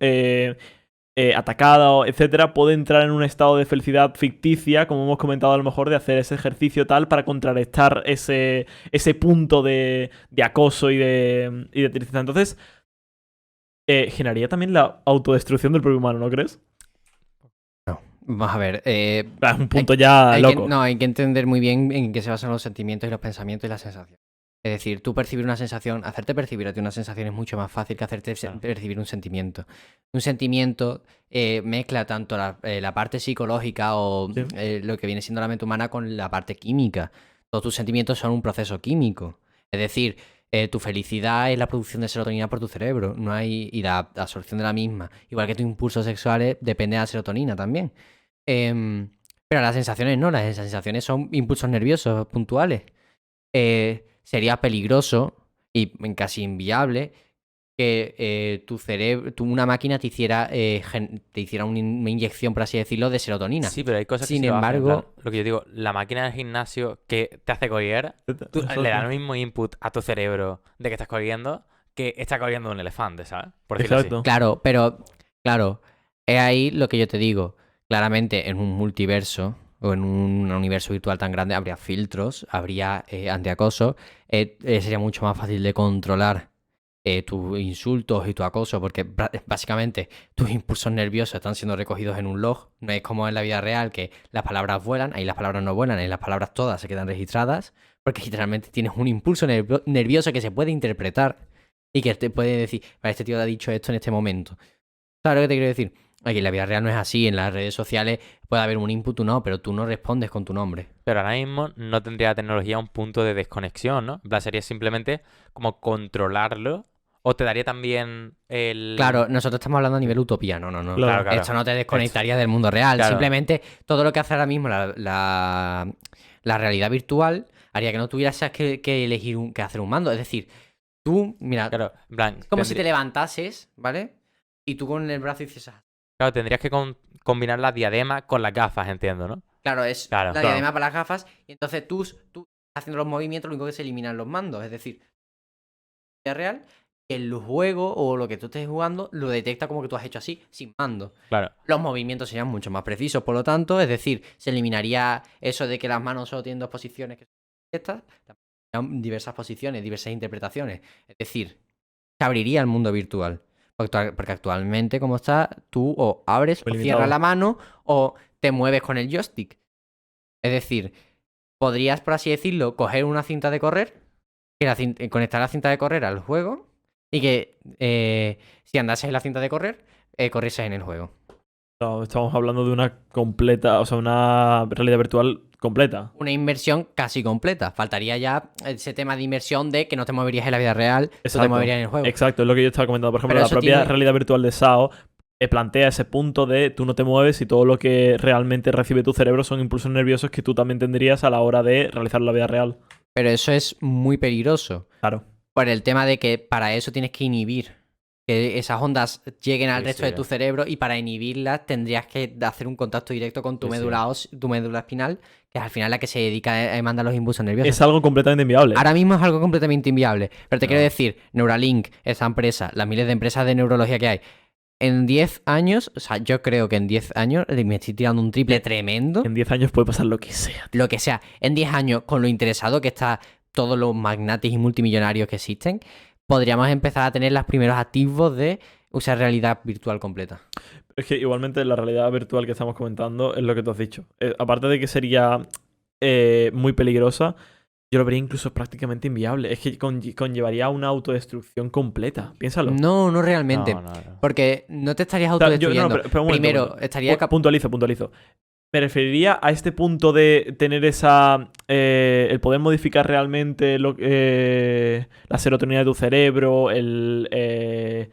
atacada, etcétera, puede entrar en un estado de felicidad ficticia, como hemos comentado, a lo mejor de hacer ese ejercicio tal para contrarrestar ese punto de acoso y de tristeza. Entonces, generaría también la autodestrucción del propio humano, ¿no crees? No. Vamos a ver. Es un punto ya loco. Hay que entender muy bien en qué se basan los sentimientos y los pensamientos y las sensaciones. Es decir, tú percibir una sensación, hacerte percibir a ti una sensación es mucho más fácil que hacerte percibir un sentimiento. Un sentimiento mezcla tanto la parte psicológica o Sí. Lo que viene siendo la mente humana con la parte química. Todos tus sentimientos son un proceso químico. Es decir, tu felicidad es la producción de serotonina por tu cerebro, y la absorción de la misma. Igual que tus impulsos sexuales depende de la serotonina también. Pero las sensaciones no, las sensaciones son impulsos nerviosos puntuales. Sería peligroso y casi inviable que tu cerebro, una máquina te hiciera una inyección, por así decirlo, de serotonina. Sí, pero hay cosas que Sin sí lo hacen, en embargo- plan, lo que yo digo, la máquina del gimnasio que te hace correr, tú le das el mismo input a tu cerebro de que estás corriendo que está corriendo un elefante, ¿sabes? Por decirlo así. Exacto. Claro, pero, claro, es ahí lo que yo te digo. Claramente, en un multiverso o en un universo virtual tan grande, habría filtros, habría antiacoso. Sería mucho más fácil de controlar tus insultos y tu acoso, porque básicamente tus impulsos nerviosos están siendo recogidos en un log. No es como en la vida real, que las palabras vuelan, ahí las palabras no vuelan, ahí las palabras todas se quedan registradas, porque literalmente tienes un impulso nervioso que se puede interpretar y que te puede decir, vale, este tío ha dicho esto en este momento. ¿Sabes lo que te quiero decir? Aquí en la vida real no es así, en las redes sociales puede haber un input o no, pero tú no respondes con tu nombre. Pero ahora mismo no tendría la tecnología un punto de desconexión, ¿no? En plan, sería simplemente como controlarlo. O te daría también el... Claro, nosotros estamos hablando a nivel utopía, no. Claro, claro. Esto no te desconectaría del mundo real. Claro. Simplemente todo lo que hace ahora mismo la realidad virtual haría que no tuvieras que elegir que hacer un mando. Es decir, tú, mira, Claro, en plan... como si te levantases, ¿vale? Y tú con el brazo hicieses. Claro, tendrías que combinar la diadema con las gafas, entiendo, ¿no? Claro, es Claro. la diadema para las gafas. Y entonces tú haciendo los movimientos, lo único que se eliminan los mandos. Es decir, en la vida real, El juego o lo que tú estés jugando lo detecta como que tú has hecho así, sin mando. Claro. Los movimientos serían mucho más precisos, por lo tanto, es decir, se eliminaría eso de que las manos solo tienen dos posiciones que son estas, también diversas posiciones, diversas interpretaciones. Es decir, se abriría el mundo virtual. Porque actualmente, como está, tú o abres Muy o limitado. cierras la mano o te mueves con el joystick. Es decir, podrías, por así decirlo, coger una cinta de correr, conectar la cinta de correr al juego y que si andases en la cinta de correr, corrieses en el juego. No, estamos hablando de una completa, o sea, una realidad virtual completa. Una inmersión casi completa. Faltaría ya ese tema de inmersión de que no te moverías en la vida real, tú te Exacto. moverías en el juego. Exacto, es lo que yo estaba comentando. Por ejemplo, Pero la eso propia tiene- realidad virtual de SAO plantea ese punto de tú no te mueves y todo lo que realmente recibe tu cerebro son impulsos nerviosos que tú también tendrías a la hora de realizar la vida real. Pero eso es muy peligroso. Claro. Por el tema de que para eso tienes que inhibir que esas ondas lleguen al Sí, resto sí. de tu cerebro y para inhibirlas tendrías que hacer un contacto directo con tu Sí, sí. tu médula espinal, que es al final la que se dedica a mandar los impulsos nerviosos. Es algo completamente inviable. Ahora mismo es algo completamente inviable. Pero te No. quiero decir, Neuralink, esa empresa, las miles de empresas de neurología que hay, en 10 años, o sea, yo creo que en 10 años me estoy tirando un triple tremendo. En 10 años puede pasar lo que sea. Lo que sea, en 10 años, con lo interesado que está todos los magnates y multimillonarios que existen, podríamos empezar a tener los primeros activos de usar realidad virtual completa. Es que igualmente la realidad virtual que estamos comentando es lo que tú has dicho. Aparte de que sería muy peligrosa, yo lo vería incluso prácticamente inviable. Es que conllevaría una autodestrucción completa. Piénsalo. No, no realmente. No, no, no. Porque no te estarías O sea, autodestruyendo. pero un momento, Primero, un momento. estaría Puntualizo. Me referiría a este punto de tener el poder modificar realmente la serotonina de tu cerebro, el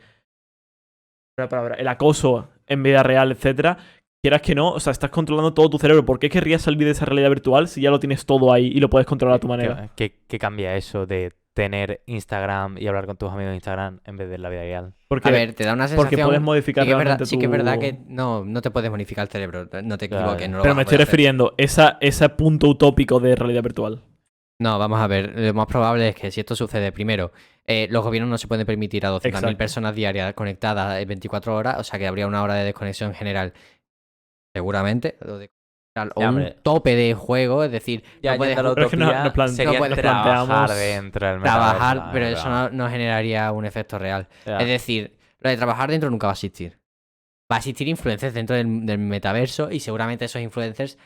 acoso en vida real, etcétera. Quieras que no, o sea, estás controlando todo tu cerebro. ¿Por qué querrías salir de esa realidad virtual si ya lo tienes todo ahí y lo puedes controlar a tu manera? ¿Qué cambia eso de tener Instagram y hablar con tus amigos de Instagram en vez de la vida real? Porque, A ver, te da una sensación. porque puedes modificar sí que es verdad, realmente sí que es verdad tu- que no te puedes modificar el cerebro. No te Claro. equivoques, no lo Pero vas me a estoy poder hacer. refiriendo a ese punto utópico de realidad virtual. No, vamos a ver. Lo más probable es que si esto sucede, primero, los gobiernos no se pueden permitir a 200.000 Exacto. personas diarias conectadas 24 horas, o sea que habría una hora de desconexión general, seguramente, o Ya, un hombre. tope de juego, es decir, Ya no puedes yendo a la Pero es que utopía, nos plan- sería no puedes- trabajar planteamos dentro del metaverso, trabajar, pero eso ¿verdad? no generaría un efecto real. Ya. Es decir, lo de trabajar dentro nunca va a existir. Va a existir influencers dentro del metaverso y seguramente esos influencers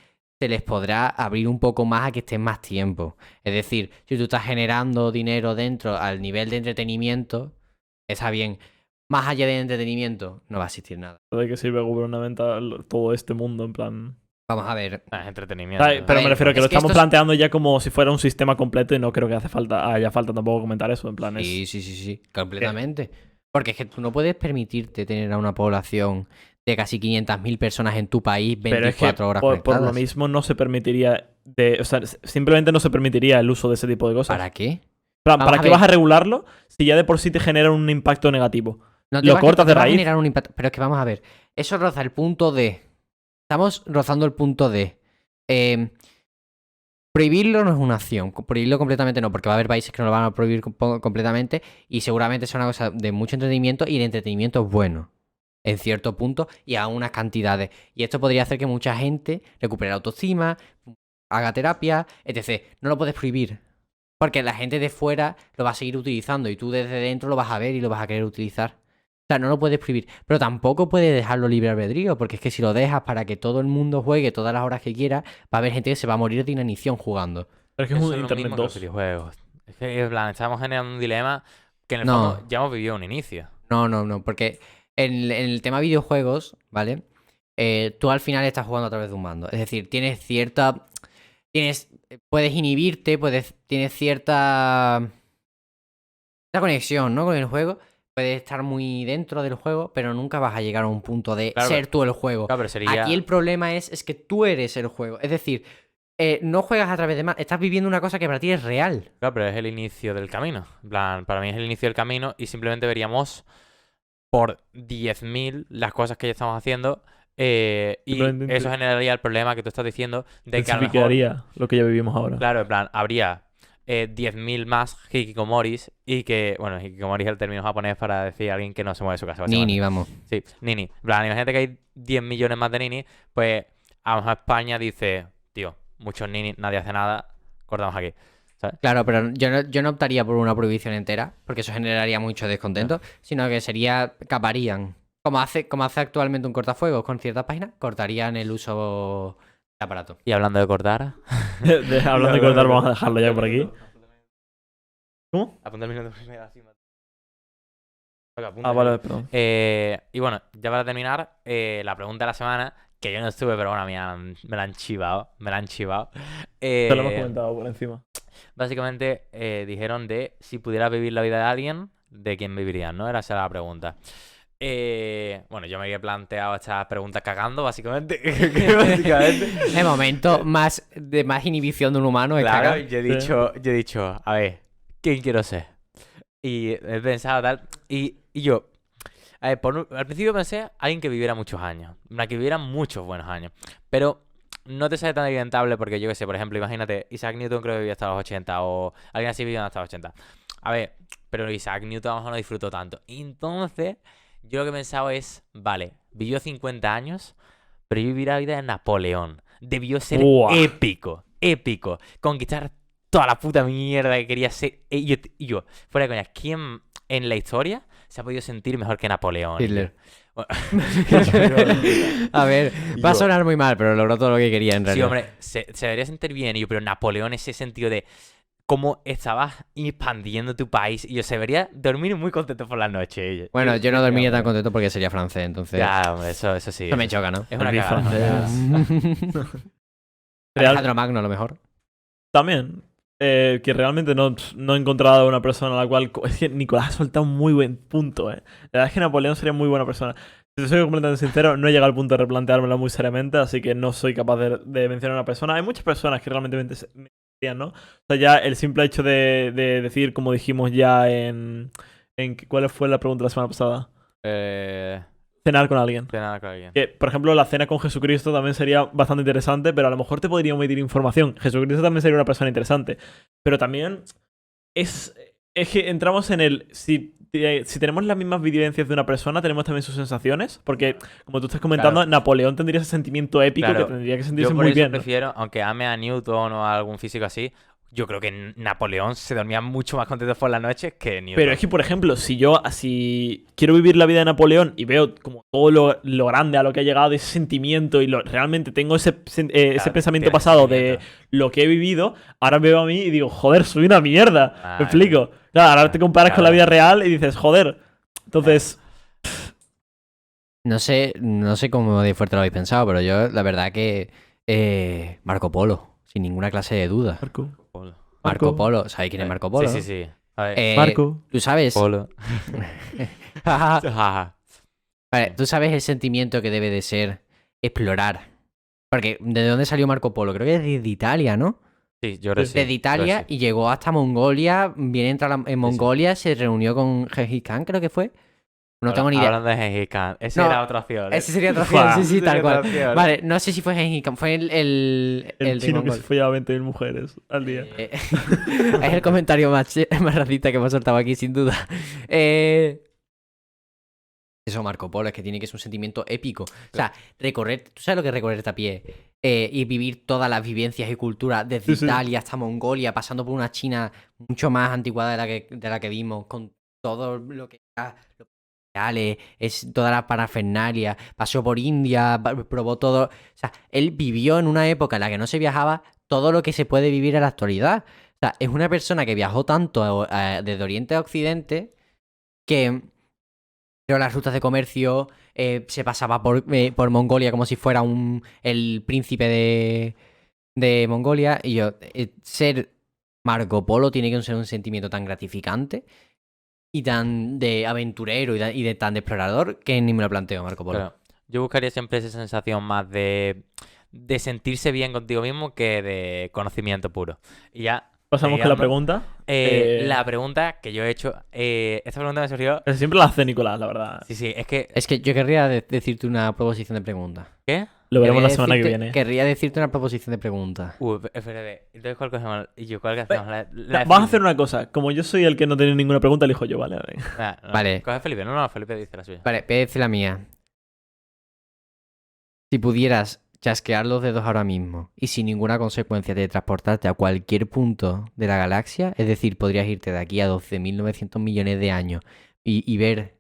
se les podrá abrir un poco más a que estén más tiempo. Es decir, si tú estás generando dinero dentro al nivel de entretenimiento, está bien. Más allá de entretenimiento, no va a existir nada. ¿De qué sirve gubernamental todo este mundo? En plan. Vamos a ver. Es entretenimiento. Pero A me ver, refiero a que es lo que estamos esto es- planteando ya como si fuera un sistema completo y no creo que haya falta tampoco comentar eso. En plan, es. Sí, completamente. Porque es que tú no puedes permitirte tener a una población de casi 500.000 personas en tu país 24 Pero es que horas por lo conectadas. mismo no se permitiría. O sea, simplemente no se permitiría el uso de ese tipo de cosas. ¿Para qué? Plan, Vamos ¿para a qué ver. vas a regularlo si ya de por sí te genera un impacto negativo? No te Lo va a- cortas te de va a raíz. generar un impacto. Pero es que vamos a ver. Eso roza el punto de. Estamos rozando el punto de. Prohibirlo no es una acción. Prohibirlo completamente no, porque va a haber países que no lo van a prohibir completamente. Y seguramente es una cosa de mucho entretenimiento. Y el entretenimiento es bueno. En cierto punto y a unas cantidades. Y esto podría hacer que mucha gente recupere la autoestima, haga terapia, etc. No lo puedes prohibir. Porque la gente de fuera lo va a seguir utilizando y tú desde dentro lo vas a ver y lo vas a querer utilizar. O sea, no lo puedes prohibir. Pero tampoco puedes dejarlo libre albedrío, porque es que si lo dejas para que todo el mundo juegue todas las horas que quiera, va a haber gente que se va a morir de inanición jugando. Pero es que es Eso un es lo Internet mismo que los 2. videojuegos. Es que, en plan, estamos generando un dilema que en el No. fondo ya hemos vivido un inicio. No, porque en el tema videojuegos, ¿vale? Tú al final estás jugando a través de un mando. Es decir, puedes inhibirte, tienes cierta conexión, ¿no? Con el juego. Puedes estar muy dentro del juego, pero nunca vas a llegar a un punto de Claro, ser tú el juego. Claro, pero sería... Aquí el problema es que tú eres el juego. Es decir, no juegas a través de más. Estás viviendo una cosa que para ti es real. Claro, pero es el inicio del camino. En plan, para mí es el inicio del camino y simplemente veríamos por 10.000 las cosas que ya estamos haciendo y Simplemente eso generaría el problema que tú estás diciendo de que a lo mejor... Intensificaría lo que ya vivimos ahora. Claro, en plan, habría 10.000 más hikikomoris y que, bueno, hikikomori es el término japonés para decir a alguien que no se mueve de su casa. básicamente. Nini, vamos. Sí, nini. En plan, imagínate que hay 10 millones más de nini, pues a lo mejor España dice, tío, muchos nini, nadie hace nada, cortamos aquí. ¿Sabes? Claro, pero yo no optaría por una prohibición entera, porque eso generaría mucho descontento, sino que caparían. Como hace actualmente un cortafuegos con ciertas páginas, cortarían el uso del aparato. Y hablando de cortar, Hablando de cortar, vamos a dejarlo ya por aquí. ¿Cómo? apunta el minuto primero así. Vale, perdón. Y bueno, ya para terminar, la pregunta de la semana, que yo no estuve, pero bueno, me la han chivado. Te lo hemos comentado por encima. Básicamente dijeron de si pudieras vivir la vida de alguien, ¿de quién vivirías? ¿No? Esa era la pregunta. Bueno, yo me había planteado estas preguntas cagando, básicamente. El momento de más inhibición de un humano es Claro, cagar. yo he dicho, a ver, ¿quién quiero ser? Y he pensado tal, y yo, a ver, al principio pensé alguien que viviera muchos años, una que viviera muchos buenos años, pero no te sale tan evidentable porque yo qué sé, por ejemplo, imagínate, Isaac Newton creo que vivía hasta los 80 o alguien así viviendo hasta los 80. A ver, pero Isaac Newton a lo mejor no disfrutó tanto. Entonces, yo lo que he pensado es, vale, vivió 50 años, pero yo viví la vida de Napoleón. Debió ser Buah. épico, conquistar toda la puta mierda que quería ser. Y yo, fuera de coña, ¿quién en la historia se ha podido sentir mejor que Napoleón? Hitler. Bueno, A ver, va a sonar muy mal, pero logró todo lo que quería en sí, realidad. hombre, se debería sentir bien. Y yo, pero Napoleón, ese sentido de cómo estabas expandiendo tu país. Y yo se debería dormir muy contento por la noche. Y Bueno, yo no ya, dormiría tan hombre. contento porque sería francés, entonces Ya, hombre, eso sí. eso me choca, ¿no? Es una El cagada. francés. Alejandro Magno, a lo mejor. También. Que realmente no he encontrado una persona a la cual... Es que Nicolás ha soltado un muy buen punto, La verdad es que Napoleón sería muy buena persona. Si te soy completamente sincero, no he llegado al punto de replanteármelo muy seriamente, así que no soy capaz de mencionar a una persona. Hay muchas personas que realmente me dirían, ¿no? O sea, ya el simple hecho de decir, como dijimos ya ¿cuál fue la pregunta de la semana pasada? Cenar con alguien. Cenar con alguien. Que, por ejemplo, la cena con Jesucristo también sería bastante interesante, pero a lo mejor te podría omitir información. Jesucristo también sería una persona interesante. Pero también es que entramos en el... Si tenemos las mismas vivencias de una persona, tenemos también sus sensaciones. Porque, como tú estás comentando, Claro. Napoleón tendría ese sentimiento épico Claro. que tendría que Yo sentirse por muy eso bien, ¿no? prefiero, aunque ame a Newton o a algún físico así, yo creo que Napoleón se dormía mucho más contento por las noches que Newton. Pero es que, por ejemplo, si quiero vivir la vida de Napoleón y veo como todo lo grande a lo que ha llegado, ese sentimiento, y realmente tengo ese pensamiento tiene pasado de sentimiento. lo que he vivido, ahora veo a mí y digo, joder, soy una mierda. Vale. ¿Me explico? Claro, ahora te comparas con la Claro. vida real y dices, joder. Entonces, No sé cómo de fuerte lo habéis pensado, pero yo la verdad que Marco Polo, sin ninguna clase de duda. Marco Polo, ¿sabéis quién es Marco Polo? Sí, no? sí. A ver, Marco. Tú sabes. Polo. Jaja. Vale, tú sabes el sentimiento que debe de ser explorar. Porque, ¿de dónde salió Marco Polo? Creo que es de Italia, ¿no? Sí, yo creo que sí. Desde Italia Creo que sí. y llegó hasta Mongolia. Viene a entrar en Mongolia, se reunió con Gengis Khan, creo que fue. No tengo ni idea. Hablando de Gengis Khan, esa No, era otra opción. Ese sería otra opción, sí, sí, Esa tal sería cual. otra opción. Vale, no sé si fue Gengis Khan, fue el El de chino que Mongolia. se follaba 20.000 mujeres al día. Es el comentario más racista que hemos soltado aquí, sin duda. Eso, Marco Polo, es que tiene que ser un sentimiento épico. O sea, recorrer, ¿tú sabes lo que es recorrer a pie? Y vivir todas las vivencias y culturas desde Sí, sí. Italia hasta Mongolia, pasando por una China mucho más anticuada de la que vimos, con todo lo que era, los materiales, es toda la parafernalia, pasó por India, probó todo. O sea, él vivió en una época en la que no se viajaba todo lo que se puede vivir en la actualidad. O sea, es una persona que viajó tanto desde Oriente a Occidente que pero las rutas de comercio se pasaba por Mongolia como si fuera el príncipe de Mongolia. Y ser Marco Polo tiene que ser un sentimiento tan gratificante y tan de aventurero y de tan de explorador que ni me lo planteo, Marco Polo. Claro. Yo buscaría siempre esa sensación más de sentirse bien contigo mismo que de conocimiento puro. Y ya Pasamos con la guiando. pregunta. La pregunta que yo he hecho, esta pregunta me surgió. Siempre la hace Nicolás, la verdad. Sí, sí, es que. Es que yo querría decirte una proposición de pregunta. ¿Qué? Lo veremos la Querría semana que decirte- viene. Querría decirte una proposición de pregunta. Espérate. Entonces, ¿cuál cogemos? ¿Y yo cuál que hacemos? La Vamos a hacer una cosa. Como yo soy el que no tiene ninguna pregunta, elijo yo, ¿vale? Vale. Coge Felipe. No, Felipe dice la suya. Vale, voy a decir la mía. Si pudieras chasquear los dedos ahora mismo y sin ninguna consecuencia de transportarte a cualquier punto de la galaxia, es decir, podrías irte de aquí a 12.900 millones de años y ver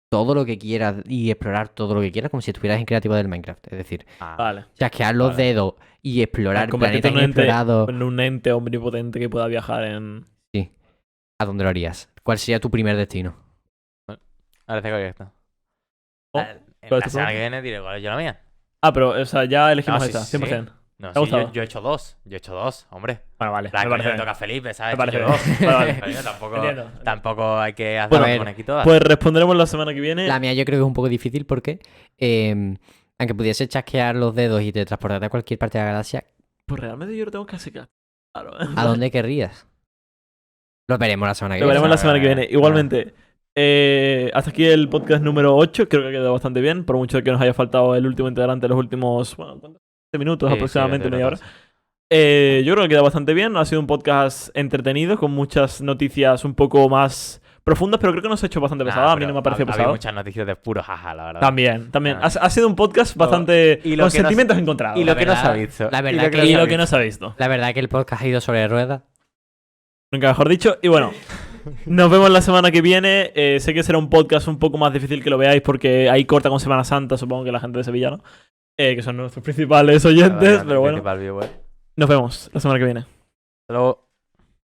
todo lo que quieras y explorar todo lo que quieras como si estuvieras en creativo del Minecraft. Es decir, Vale. chasquear los Vale. dedos y explorar Convertirte planetas inexplorados. en un ente omnipotente que pueda viajar en... Sí. ¿A dónde lo harías? ¿Cuál sería tu primer destino? Ahora te coge esto. Oh, La ¿cuál es tu semana que pregunta? viene diré cuál es yo la mía. Ah, pero, o sea, ya elegimos No, sí, esta, sí. 100%. No, ¿Te ha sí, gustado? yo he hecho dos. Yo he hecho dos, hombre. Bueno, vale. La me que parece le bien. toca a Felipe, ¿sabes? Me parece Yo bien. dos. Vale, vale. Coño, tampoco, Entiendo. tampoco hay que hacer Bueno, lo a que ver, pone aquí todas. Pues responderemos la semana que viene. La mía yo creo que es un poco difícil porque aunque pudiese chasquear los dedos y te transportarte a cualquier parte de la galaxia, Pues realmente yo lo tengo casi claro. ¿a dónde querrías? Lo veremos la semana que Lo viene. veremos la semana que viene. Igualmente, hasta aquí el podcast número 8. Creo que ha quedado bastante bien. Por mucho que nos haya faltado el último integrante los últimos, bueno, ¿cuántos? 20 minutos Sí, aproximadamente, sí, media hora. sí. Yo creo que ha quedado bastante bien. Ha sido un podcast entretenido, con muchas noticias un poco más profundas, pero creo que nos ha hecho bastante Nah, pesado. A mí pero no me ha parecido había pesado. muchas noticias de puro jaja, la verdad. También. Ah. Ha sido un podcast bastante Y lo con que nos- sentimientos encontrados. Y lo La que no se ha verdad- visto. la verdad y lo que- no Y se ha lo que no visto. se ha visto. La verdad que el podcast ha ido sobre ruedas. Nunca mejor dicho. Y bueno, nos vemos la semana que viene. Sé que será un podcast un poco más difícil que lo veáis porque ahí corta con Semana Santa, supongo que la gente de Sevilla, ¿no? Que son nuestros principales oyentes, pero bueno. Principal viewer. Nos vemos la semana que viene. Hasta luego.